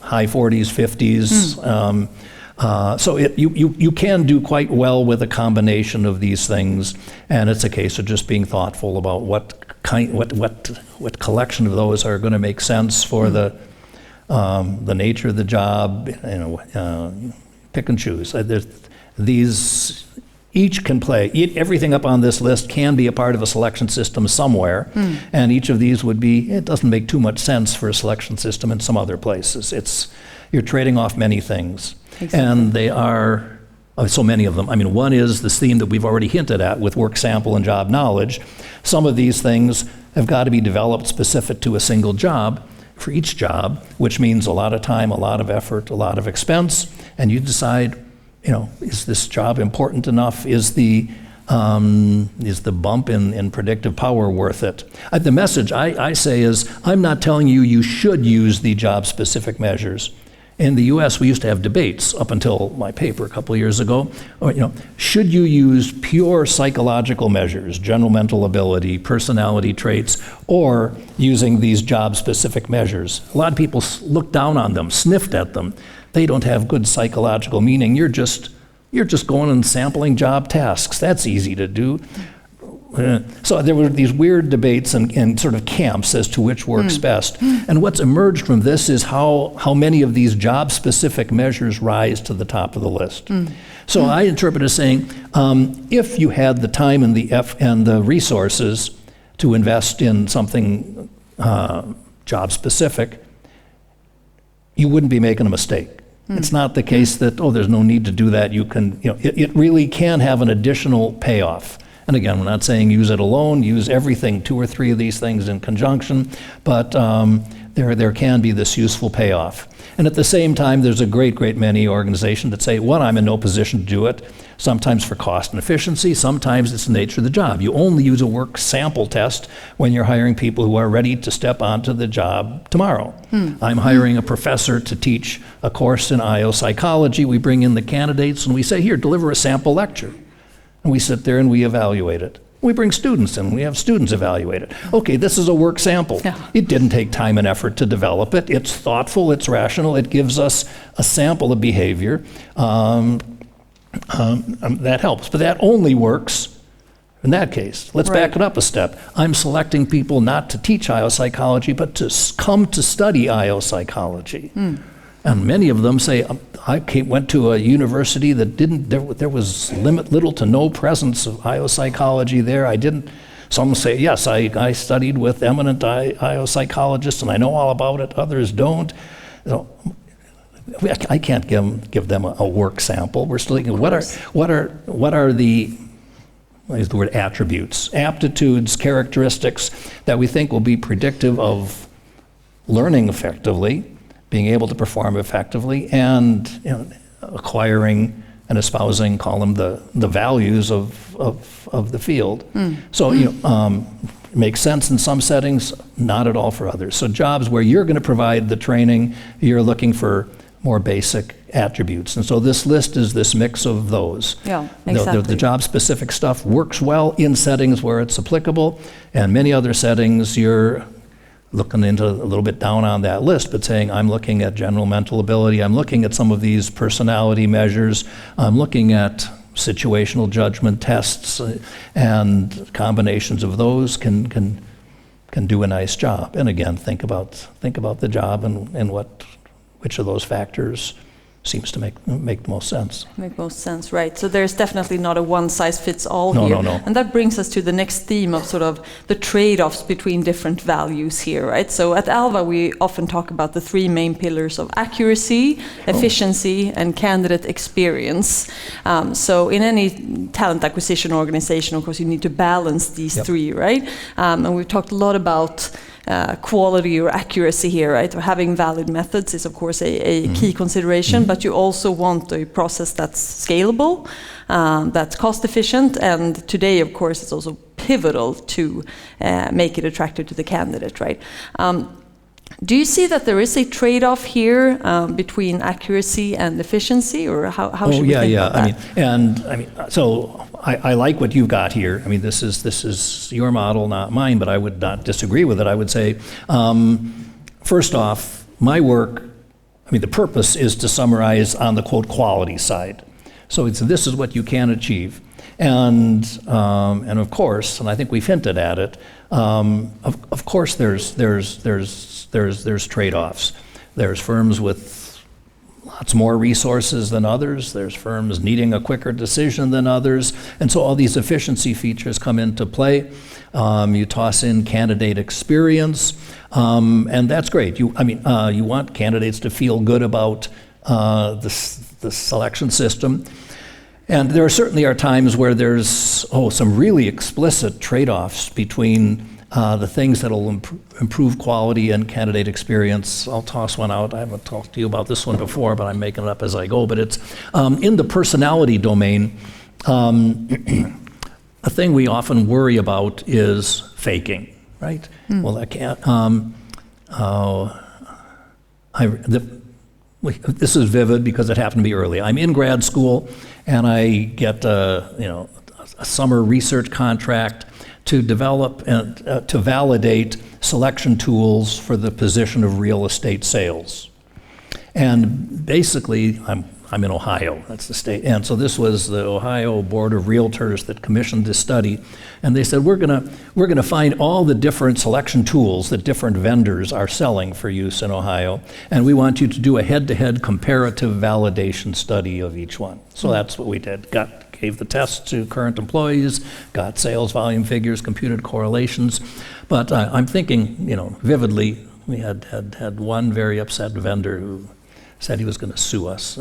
high 40s, 50s. So you can do quite well with a combination of these things, and it's a case of just being thoughtful about what collection of those are going to make sense for the nature of the job. Pick and choose. These each can play. Everything up on this list can be a part of a selection system somewhere, and each of these would be. It doesn't make too much sense for a selection system in some other places. You're trading off many things. Exactly. And they are so many of them. One is this theme that we've already hinted at with work sample and job knowledge. Some of these things have got to be developed specific to a single job for each job, which means a lot of time, a lot of effort, a lot of expense, and you decide, is this job important enough? Is the bump in predictive power worth it? The message I say is, I'm not telling you should use the job-specific measures. In the US, we used to have debates up until my paper a couple of years ago. Should you use pure psychological measures, general mental ability, personality traits, or using these job-specific measures? A lot of people looked down on them, sniffed at them. They don't have good psychological meaning. You're just going and sampling job tasks. That's easy to do. So there were these weird debates and sort of camps as to which works best. And what's emerged from this is how many of these job-specific measures rise to the top of the list. So I interpret it as saying, if you had the time and the resources to invest in something job-specific, you wouldn't be making a mistake. It's not the case that, oh, there's no need to do that. You can, it really can have an additional payoff. And again, we're not saying use it alone, use everything, 2 or 3 of these things in conjunction, but there can be this useful payoff. And at the same time, there's a great many organizations that say, one, I'm in no position to do it, sometimes for cost and efficiency, sometimes it's the nature of the job. You only use a work sample test when you're hiring people who are ready to step onto the job tomorrow. I'm hiring a professor to teach a course in IO psychology. We bring in the candidates and we say, here, deliver a sample lecture. And we sit there and we evaluate it. We bring students in, we have students evaluate it. Okay, this is a work sample. Yeah. It didn't take time and effort to develop it. It's thoughtful, it's rational, it gives us a sample of behavior. That helps, but that only works in that case. Let's back it up a step. I'm selecting people not to teach IO psychology, but to come to study IO psychology. And many of them say, I went to a university that there was little to no presence of IO psychology there. Some say, yes, I studied with eminent IO psychologists and I know all about it, others don't. I can't give them a work sample. We're still thinking, what are the word attributes, aptitudes, characteristics that we think will be predictive of learning effectively, being able to perform effectively, and acquiring and espousing, call them the values of the field. So it makes sense in some settings, not at all for others. So jobs where you're going to provide the training, you're looking for more basic attributes. And so this list is this mix of those. Yeah, exactly. The job-specific stuff works well in settings where it's applicable, and many other settings you're looking into a little bit down on that list, but saying, I'm looking at general mental ability, I'm looking at some of these personality measures, I'm looking at situational judgment tests, and combinations of those can do a nice job. And again, think about the job and which of those factors seems to make the most sense. Make most sense, right. So there's definitely not a one-size-fits-all here. No. And that brings us to the next theme of sort of the trade-offs between different values here, right? So at Alva, we often talk about the 3 main pillars of accuracy, efficiency, and candidate experience. So in any talent acquisition organization, of course, you need to balance these 3, right? And we've talked a lot about quality or accuracy here, right? Or having valid methods is, of course, a key consideration, but you also want a process that's scalable, that's cost efficient, and today, of course, it's also pivotal to make it attractive to the candidate, right? Do you see that there is a trade-off here between accuracy and efficiency, or how should we think about that? So I like what you've got here. I mean, this is your model, not mine, but I would not disagree with it. I would say, first off, my work, the purpose is to summarize on the, quote, quality side. So this is what you can achieve. And of course, and I think we've hinted at it, of course there's trade-offs. There's firms with lots more resources than others. There's firms needing a quicker decision than others. And so all these efficiency features come into play. You toss in candidate experience, and that's great. You want candidates to feel good about the selection system. And there certainly are times where there's some really explicit trade-offs between the things that will improve quality and candidate experience. I'll toss one out. I haven't talked to you about this one before, but I'm making it up as I go. But it's in the personality domain, a thing we often worry about is faking, right? Well, I can't. This is vivid because it happened to be early. I'm in grad school, and I get a summer research contract to develop and to validate selection tools for the position of real estate sales. And basically, I'm I'm in Ohio, that's the state. And so this was the Ohio Board of Realtors that commissioned this study. And they said, we're gonna find all the different selection tools that different vendors are selling for use in Ohio. And we want you to do a head-to-head comparative validation study of each one. So that's what we did. Gave the test to current employees, got sales volume figures, computed correlations. But I'm thinking, vividly, we had one very upset vendor who said he was going to sue us.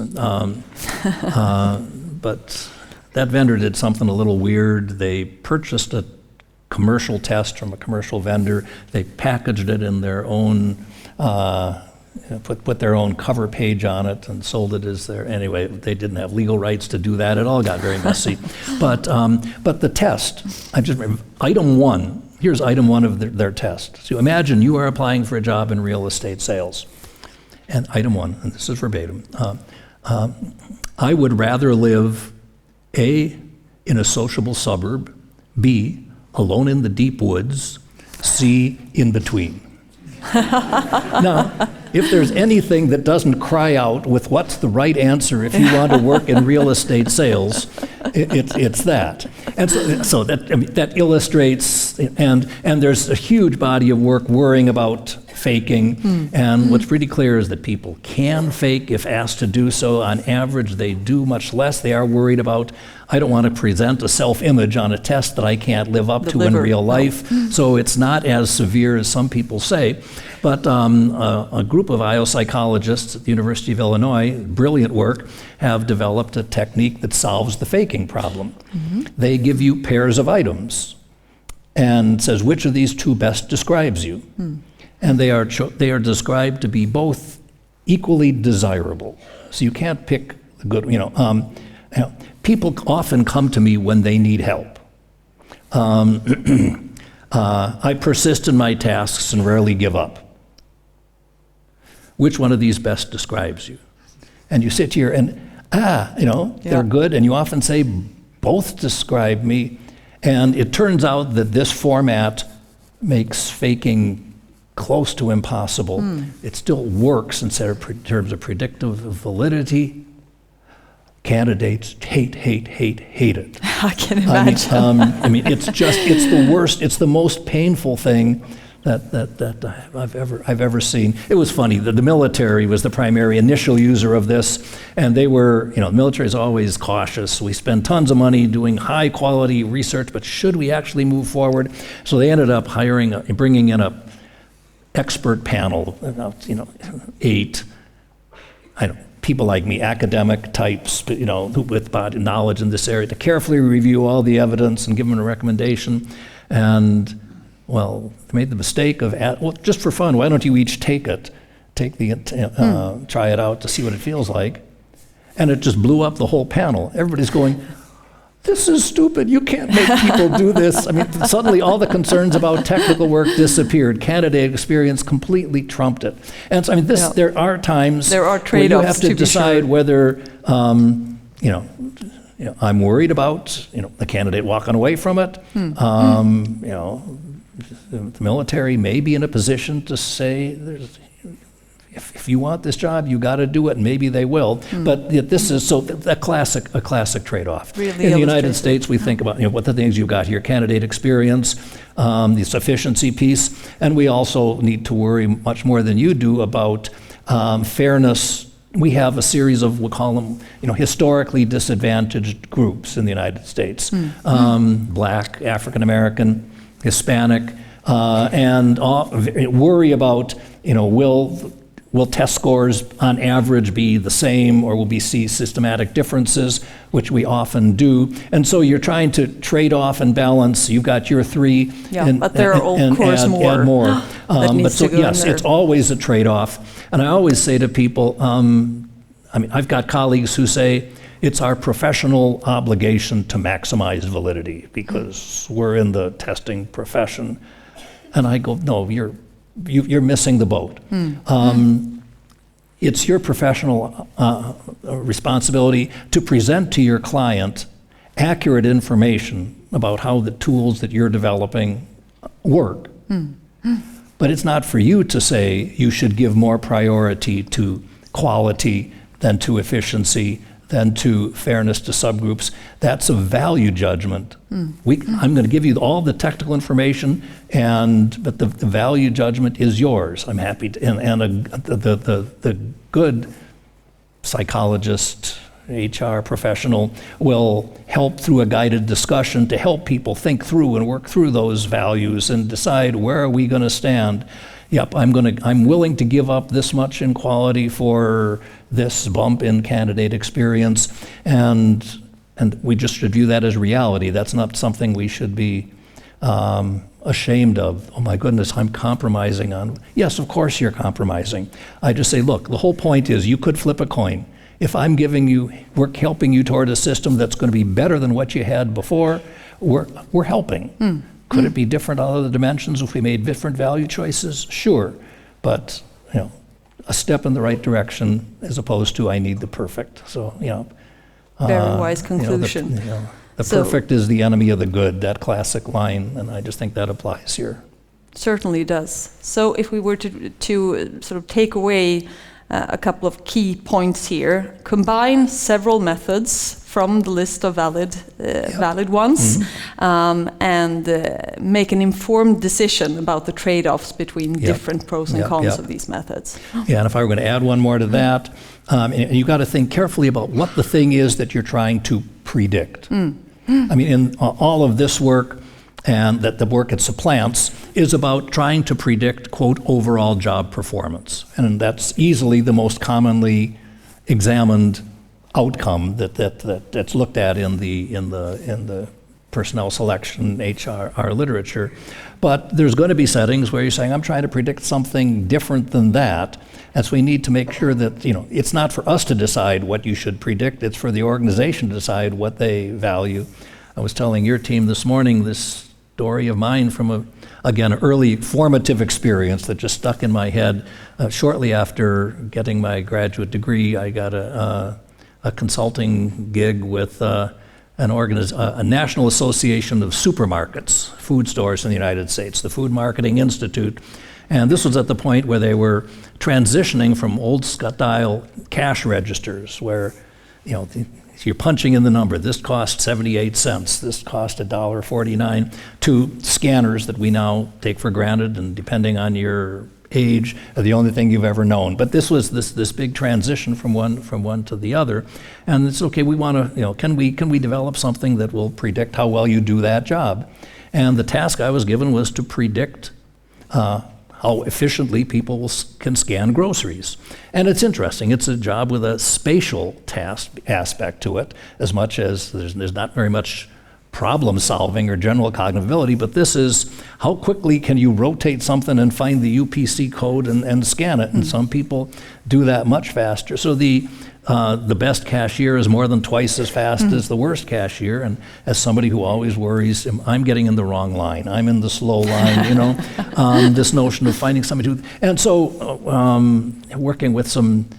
But that vendor did something a little weird. They purchased a commercial test from a commercial vendor. They packaged it in their own, put their own cover page on it and sold it as their, anyway, they didn't have legal rights to do that. It all got very messy. But the test, I just remember, item 1, here's item 1 of their test. So imagine you are applying for a job in real estate sales. And item 1, and this is verbatim, I would rather live, A, in a sociable suburb, B, alone in the deep woods, C, in between. Now, if there's anything that doesn't cry out with what's the right answer if you want to work in real estate sales, it's that. And so that illustrates, and there's a huge body of work worrying about faking, and what's pretty clear is that people can fake if asked to do so. On average, they do much less. They are worried about, I don't want to present a self-image on a test that I can't live up to in real life. So it's not as severe as some people say. But a group of IO psychologists at the University of Illinois, brilliant work, have developed a technique that solves the faking problem. They give you pairs of items and says, which of these two best describes you? And they are described to be both equally desirable. So you can't pick the good, people often come to me when they need help. I persist in my tasks and rarely give up. Which one of these best describes you? And you sit here and, they're good, and you often say, both describe me. And it turns out that this format makes faking close to impossible. It still works in terms of predictive validity. Candidates hate it. I can imagine. It's the worst. It's the most painful thing that I've ever seen. It was funny. The military was the primary initial user of this, and they were, the military is always cautious. We spend tons of money doing high quality research, but should we actually move forward? So they ended up bringing in a expert panel, 8, people like me, academic types, with body knowledge in this area, to carefully review all the evidence and give them a recommendation. And, they made the mistake of, just for fun, why don't you each try it out to see what it feels like? And it just blew up the whole panel. Everybody's going, this is stupid. You can't make people do this. Suddenly all the concerns about technical work disappeared. Candidate experience completely trumped it. And so, there are times where you have to decide whether, I'm worried about, the candidate walking away from it. The military may be in a position to say, if you want this job, you got to do it, and maybe they will. But this is a classic trade-off. Really in the United States, we think about what the things you've got here: candidate experience, the sufficiency piece, and we also need to worry much more than you do about fairness. We have a series of, we'll call them, historically disadvantaged groups in the United States: Black, African American, Hispanic, and worry about, will test scores on average be the same, or will we see systematic differences, which we often do. And so you're trying to trade off and balance. You've got your 3, but there are of course add more. It's always a trade-off. And I always say to people, I've got colleagues who say, it's our professional obligation to maximize validity because we're in the testing profession. And I go, no, you're missing the boat. It's your professional responsibility to present to your client accurate information about how the tools that you're developing work. But it's not for you to say you should give more priority to quality then to efficiency, then to fairness to subgroups. That's a value judgment. I'm going to give you all the technical information, but the value judgment is yours. I'm happy to, the good psychologist, HR professional will help through a guided discussion to help people think through and work through those values and decide where are we going to stand. Yep, I'm willing to give up this much in quality for this bump in candidate experience, and we just should view that as reality. That's not something we should be ashamed of. Oh my goodness, I'm compromising on. Yes, of course you're compromising. I just say, look, the whole point is you could flip a coin. If I'm we're helping you toward a system that's going to be better than what you had before, we're helping. Could it be different on other dimensions if we made different value choices? Sure, but a step in the right direction as opposed to I need the perfect. So very wise conclusion. The perfect is the enemy of the good. That classic line, and I just think that applies here. Certainly does. So if we were to sort of take away a couple of key points here, combine several methods from the list of valid ones, and make an informed decision about the trade-offs between different pros and cons of these methods. Yeah, and if I were going to add one more to that, and you've got to think carefully about what the thing is that you're trying to predict. I mean, in all of this work, and that the work it supplants is about trying to predict, quote, overall job performance. And that's easily the most commonly examined outcome that's looked at in the personnel selection HR literature. But there's going to be settings where you're saying, I'm trying to predict something different than that. And so we need to make sure that, it's not for us to decide what you should predict, it's for the organization to decide what they value. I was telling your team this morning this story of mine from an early formative experience that just stuck in my head. Shortly after getting my graduate degree, I got a consulting gig with a National Association of Supermarkets, food stores in the United States, the Food Marketing Institute. And this was at the point where they were transitioning from old-style cash registers where, you're punching in the number, this cost 78 cents, this cost $1.49, to scanners that we now take for granted, and depending on your age, are the only thing you've ever known. But this was this big transition from one to the other. And it's okay, we want to, can we develop something that will predict how well you do that job? And the task I was given was to predict how efficiently people can scan groceries. And it's interesting. It's a job with a spatial task aspect to it, as much as there's not very much problem solving or general cognitive ability, but this is how quickly can you rotate something and find the UPC code and scan it. And some people do that much faster. So the best cashier is more than twice as fast as the worst cashier. And as somebody who always worries, I'm getting in the wrong line, I'm in the slow line, this notion of finding somebody who, and so working with some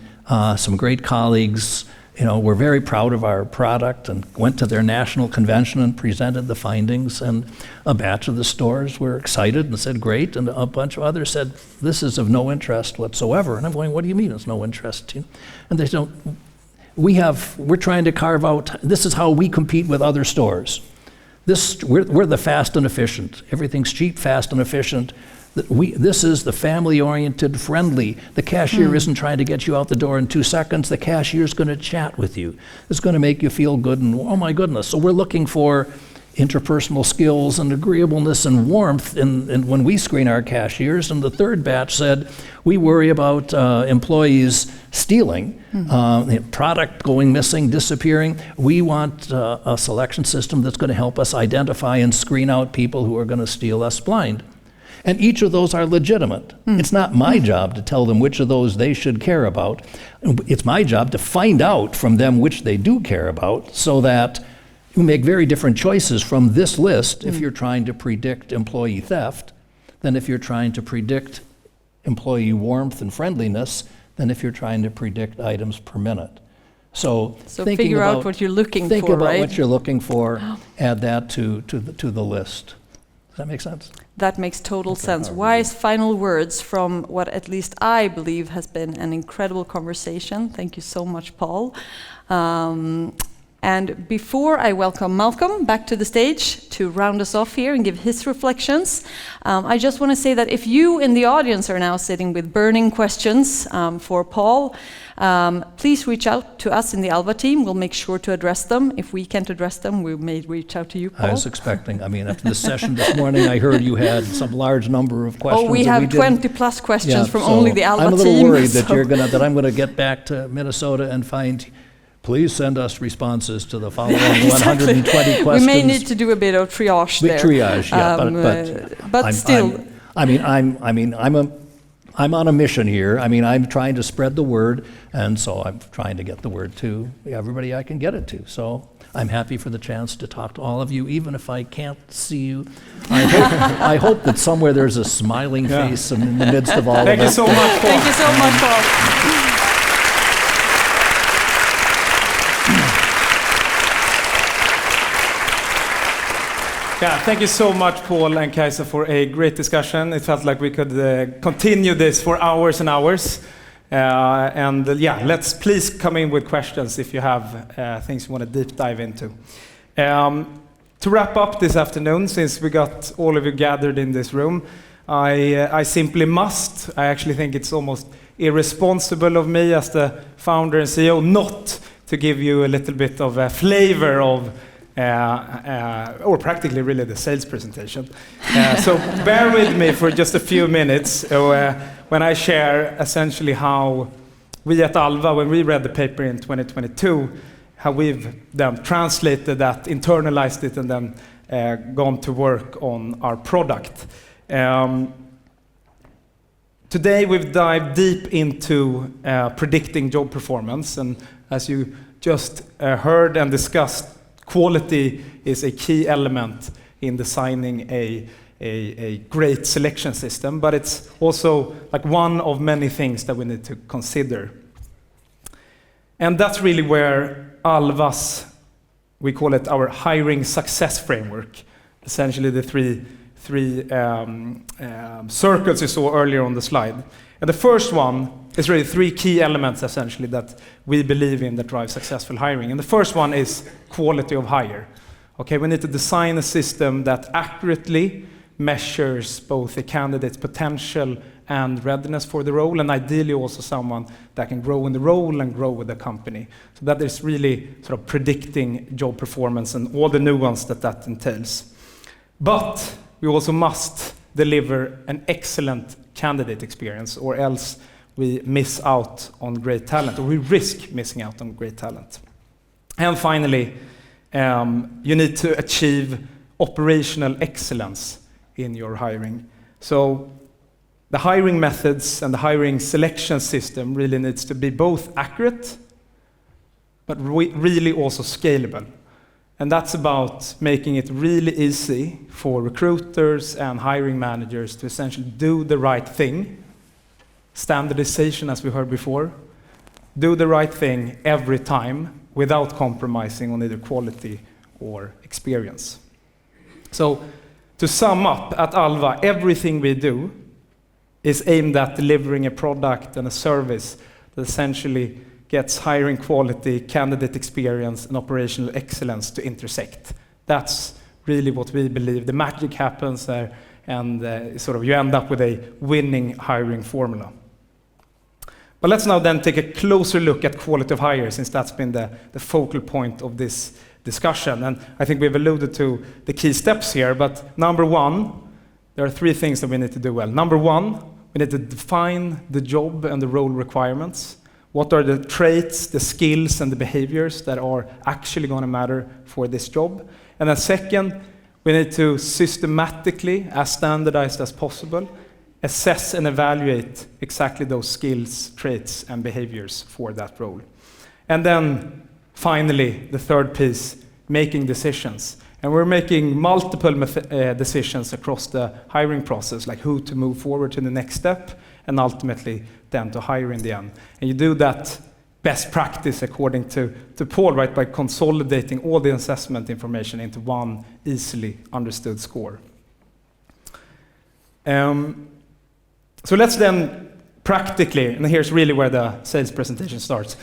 great colleagues, we're very proud of our product and went to their national convention and presented the findings, and a batch of the stores were excited and said, great, and a bunch of others said, this is of no interest whatsoever. And I'm going, what do you mean it's no interest? And they don't, we're trying to carve out, this is how we compete with other stores. We're the fast and efficient. Everything's cheap, fast, and efficient. This is the family-oriented, friendly. The cashier isn't trying to get you out the door in 2 seconds. The cashier's going to chat with you. It's going to make you feel good, and oh my goodness. So we're looking for interpersonal skills and agreeableness and warmth and when we screen our cashiers. And the third batch said, we worry about employees stealing, product going missing, disappearing. We want a selection system that's going to help us identify and screen out people who are going to steal us blind. And each of those are legitimate. It's not my job to tell them which of those they should care about. It's my job to find out from them which they do care about, so that you make very different choices from this list if you're trying to predict employee theft than if you're trying to predict employee warmth and friendliness than if you're trying to predict items per minute. So figure out what you're looking for, right? Think about what you're looking for, add that to the list. Does that make sense? That makes total sense. Wise final words from what at least I believe has been an incredible conversation. Thank you so much, Paul. And before I welcome Malcolm back to the stage to round us off here and give his reflections, I just want to say that if you in the audience are now sitting with burning questions for Paul, please reach out to us in the Alva team. We'll make sure to address them. If we can't address them, we may reach out to you, Paul. I was expecting, after the session this morning, I heard you had some large number of questions. Oh, we have 20 plus questions from only the Alva team. I'm a little worried that I'm going to get back to Minnesota and find, please send us responses to the following 120 questions. We may need to do a bit of triage there. Triage, yeah, but still. I'm on a mission here. I'm trying to spread the word, and so I'm trying to get the word to everybody I can get it to. So I'm happy for the chance to talk to all of you, even if I can't see you. I hope that somewhere there's a smiling face in the midst of all of it. Thank you so much, Paul. Thank you so much, Paul. Yeah, thank you so much, Paul and Kajsa, for a great discussion. It felt like we could continue this for hours and hours. Let's please come in with questions if you have things you want to deep dive into. To wrap up this afternoon, since we got all of you gathered in this room, I simply must. I actually think it's almost irresponsible of me as the founder and CEO not to give you a little bit of a flavor of or practically really the sales presentation. So bear with me for just a few minutes when I share essentially how we at Alva, when we read the paper in 2022, how we've then translated that, internalized it, and then gone to work on our product. Today we've dived deep into predicting job performance, and as you just heard and discussed, quality is a key element in designing a great selection system, but it's also like one of many things that we need to consider. And that's really where Alva's, we call it our hiring success framework, essentially the three circles you saw earlier on the slide. And the first one is really three key elements essentially that we believe in that drive successful hiring. And the first one is quality of hire. Okay, we need to design a system that accurately measures both the candidate's potential and readiness for the role, and ideally also someone that can grow in the role and grow with the company. So that is really sort of predicting job performance and all the nuance that entails. But we also must deliver an excellent candidate experience, or else we miss out on great talent, or we risk missing out on great talent. And finally, you need to achieve operational excellence in your hiring. So the hiring methods and the hiring selection system really needs to be both accurate, but really also scalable. And that's about making it really easy for recruiters and hiring managers to essentially do the right thing. Standardization, as we heard before. Do the right thing every time without compromising on either quality or experience. So to sum up, at Alva, everything we do is aimed at delivering a product and a service that essentially gets hiring quality, candidate experience, and operational excellence to intersect. That's really what we believe. The magic happens there, and sort of you end up with a winning hiring formula. But let's now then take a closer look at quality of hire, since that's been the focal point of this discussion. And I think we've alluded to the key steps here, but number one, there are three things that we need to do well. Number one, we need to define the job and the role requirements. What are the traits, the skills, and the behaviors that are actually going to matter for this job? And then second, we need to systematically, as standardized as possible, assess and evaluate exactly those skills, traits, and behaviors for that role. And then finally, the third piece, making decisions. And we're making multiple decisions across the hiring process, like who to move forward to the next step, and ultimately then to hire in the end. And you do that best practice according to Paul, right, by consolidating all the assessment information into one easily understood score. So let's then practically, and here's really where the sales presentation starts,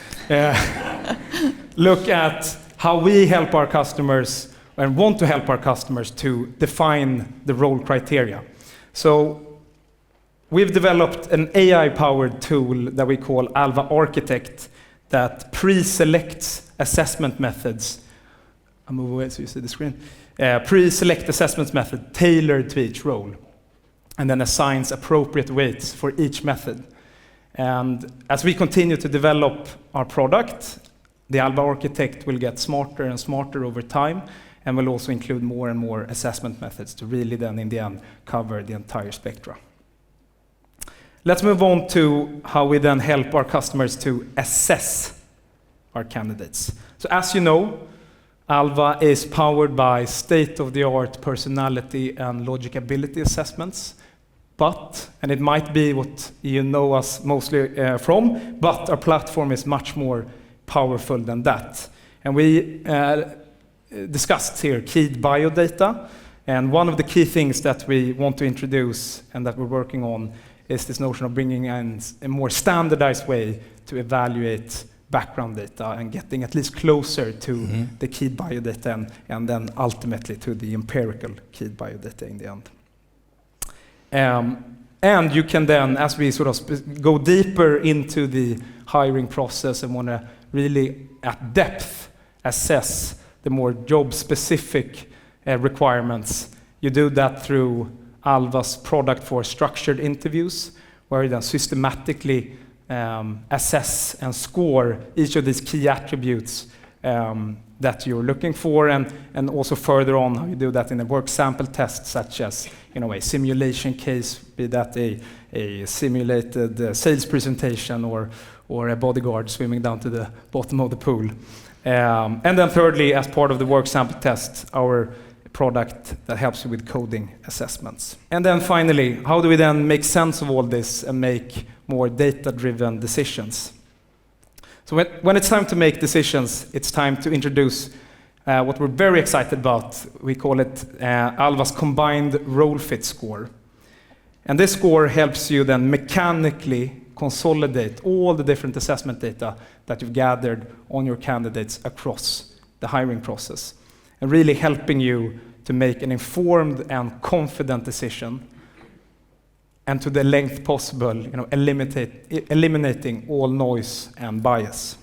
look at how we help our customers and want to help our customers to define the role criteria. So we've developed an AI-powered tool that we call Alva Architect that pre-selects assessment methods. I'll move away so you see the screen. Pre-select assessment method tailored to each role, and then assigns appropriate weights for each method. And as we continue to develop our product, the Alva Architect will get smarter and smarter over time, and will also include more and more assessment methods to really then, in the end, cover the entire spectra. Let's move on to how we then help our customers to assess our candidates. So as you know, Alva is powered by state-of-the-art personality and logic ability assessments. But, and it might be what you know us mostly from, but our platform is much more powerful than that. And we discussed here keyed biodata, and one of the key things that we want to introduce and that we're working on is this notion of bringing in a more standardized way to evaluate background data and getting at least closer to the keyed biodata and then ultimately to the empirical keyed biodata in the end. And you can then, as we sort of go deeper into the hiring process and want to really at depth assess the more job-specific requirements, you do that through Alva's product for structured interviews, where you then systematically assess and score each of these key attributes that you're looking for, and also further on how you do that in a work sample test, such as a simulation case, be that a simulated sales presentation or a bodyguard swimming down to the bottom of the pool. And then thirdly, as part of the work sample test, our product that helps you with coding assessments. And then finally, how do we then make sense of all this and make more data-driven decisions? So when it's time to make decisions, it's time to introduce what we're very excited about. We call it Alva's combined role fit score. And this score helps you then mechanically consolidate all the different assessment data that you've gathered on your candidates across the hiring process, and really helping you to make an informed and confident decision, and to the length possible, eliminating all noise and bias.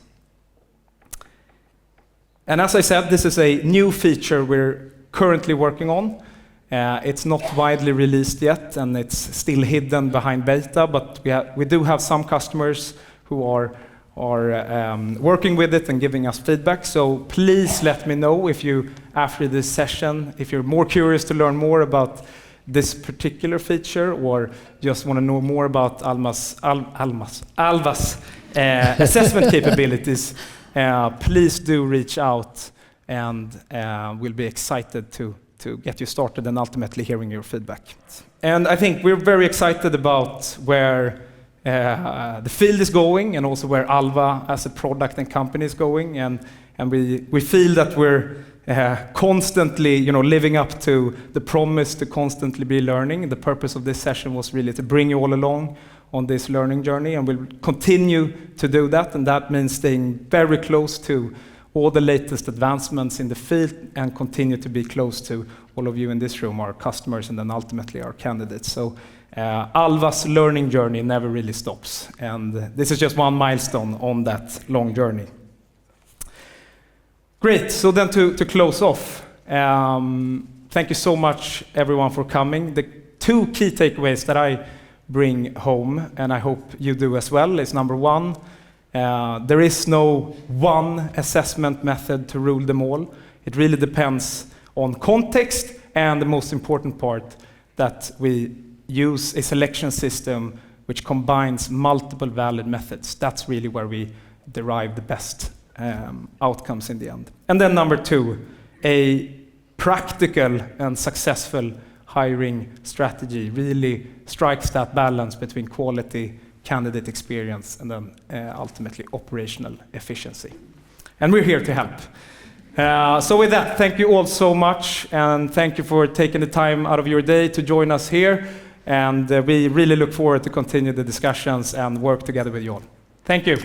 And as I said, this is a new feature we're currently working on. It's not widely released yet, and it's still hidden behind beta, but we do have some customers who are working with it and giving us feedback. So please let me know if you, after this session, if you're more curious to learn more about this particular feature, or just want to know more about Alva's assessment capabilities. Please do reach out, and we'll be excited to get you started and ultimately hearing your feedback. And I think we're very excited about where the field is going, and also where Alva as a product and company is going, and we feel that we're constantly living up to the promise to constantly be learning. The purpose of this session was really to bring you all along on this learning journey, and we'll continue to do that, and that means staying very close to all the latest advancements in the field and continue to be close to all of you in this room, our customers, and then ultimately our candidates. So Alva's learning journey never really stops, and this is just one milestone on that long journey. Great, so then to close off, thank you so much everyone for coming. The two key takeaways that I bring home, and I hope you do as well, is number one, there is no one assessment method to rule them all. It really depends on context, and the most important part, that we use a selection system which combines multiple valid methods. That's really where we derive the best outcomes in the end. And then number two, a practical and successful hiring strategy really strikes that balance between quality, candidate experience, and then ultimately operational efficiency. And we're here to help. So with that, thank you all so much, and thank you for taking the time out of your day to join us here. And we really look forward to continue the discussions and work together with you all. Thank you.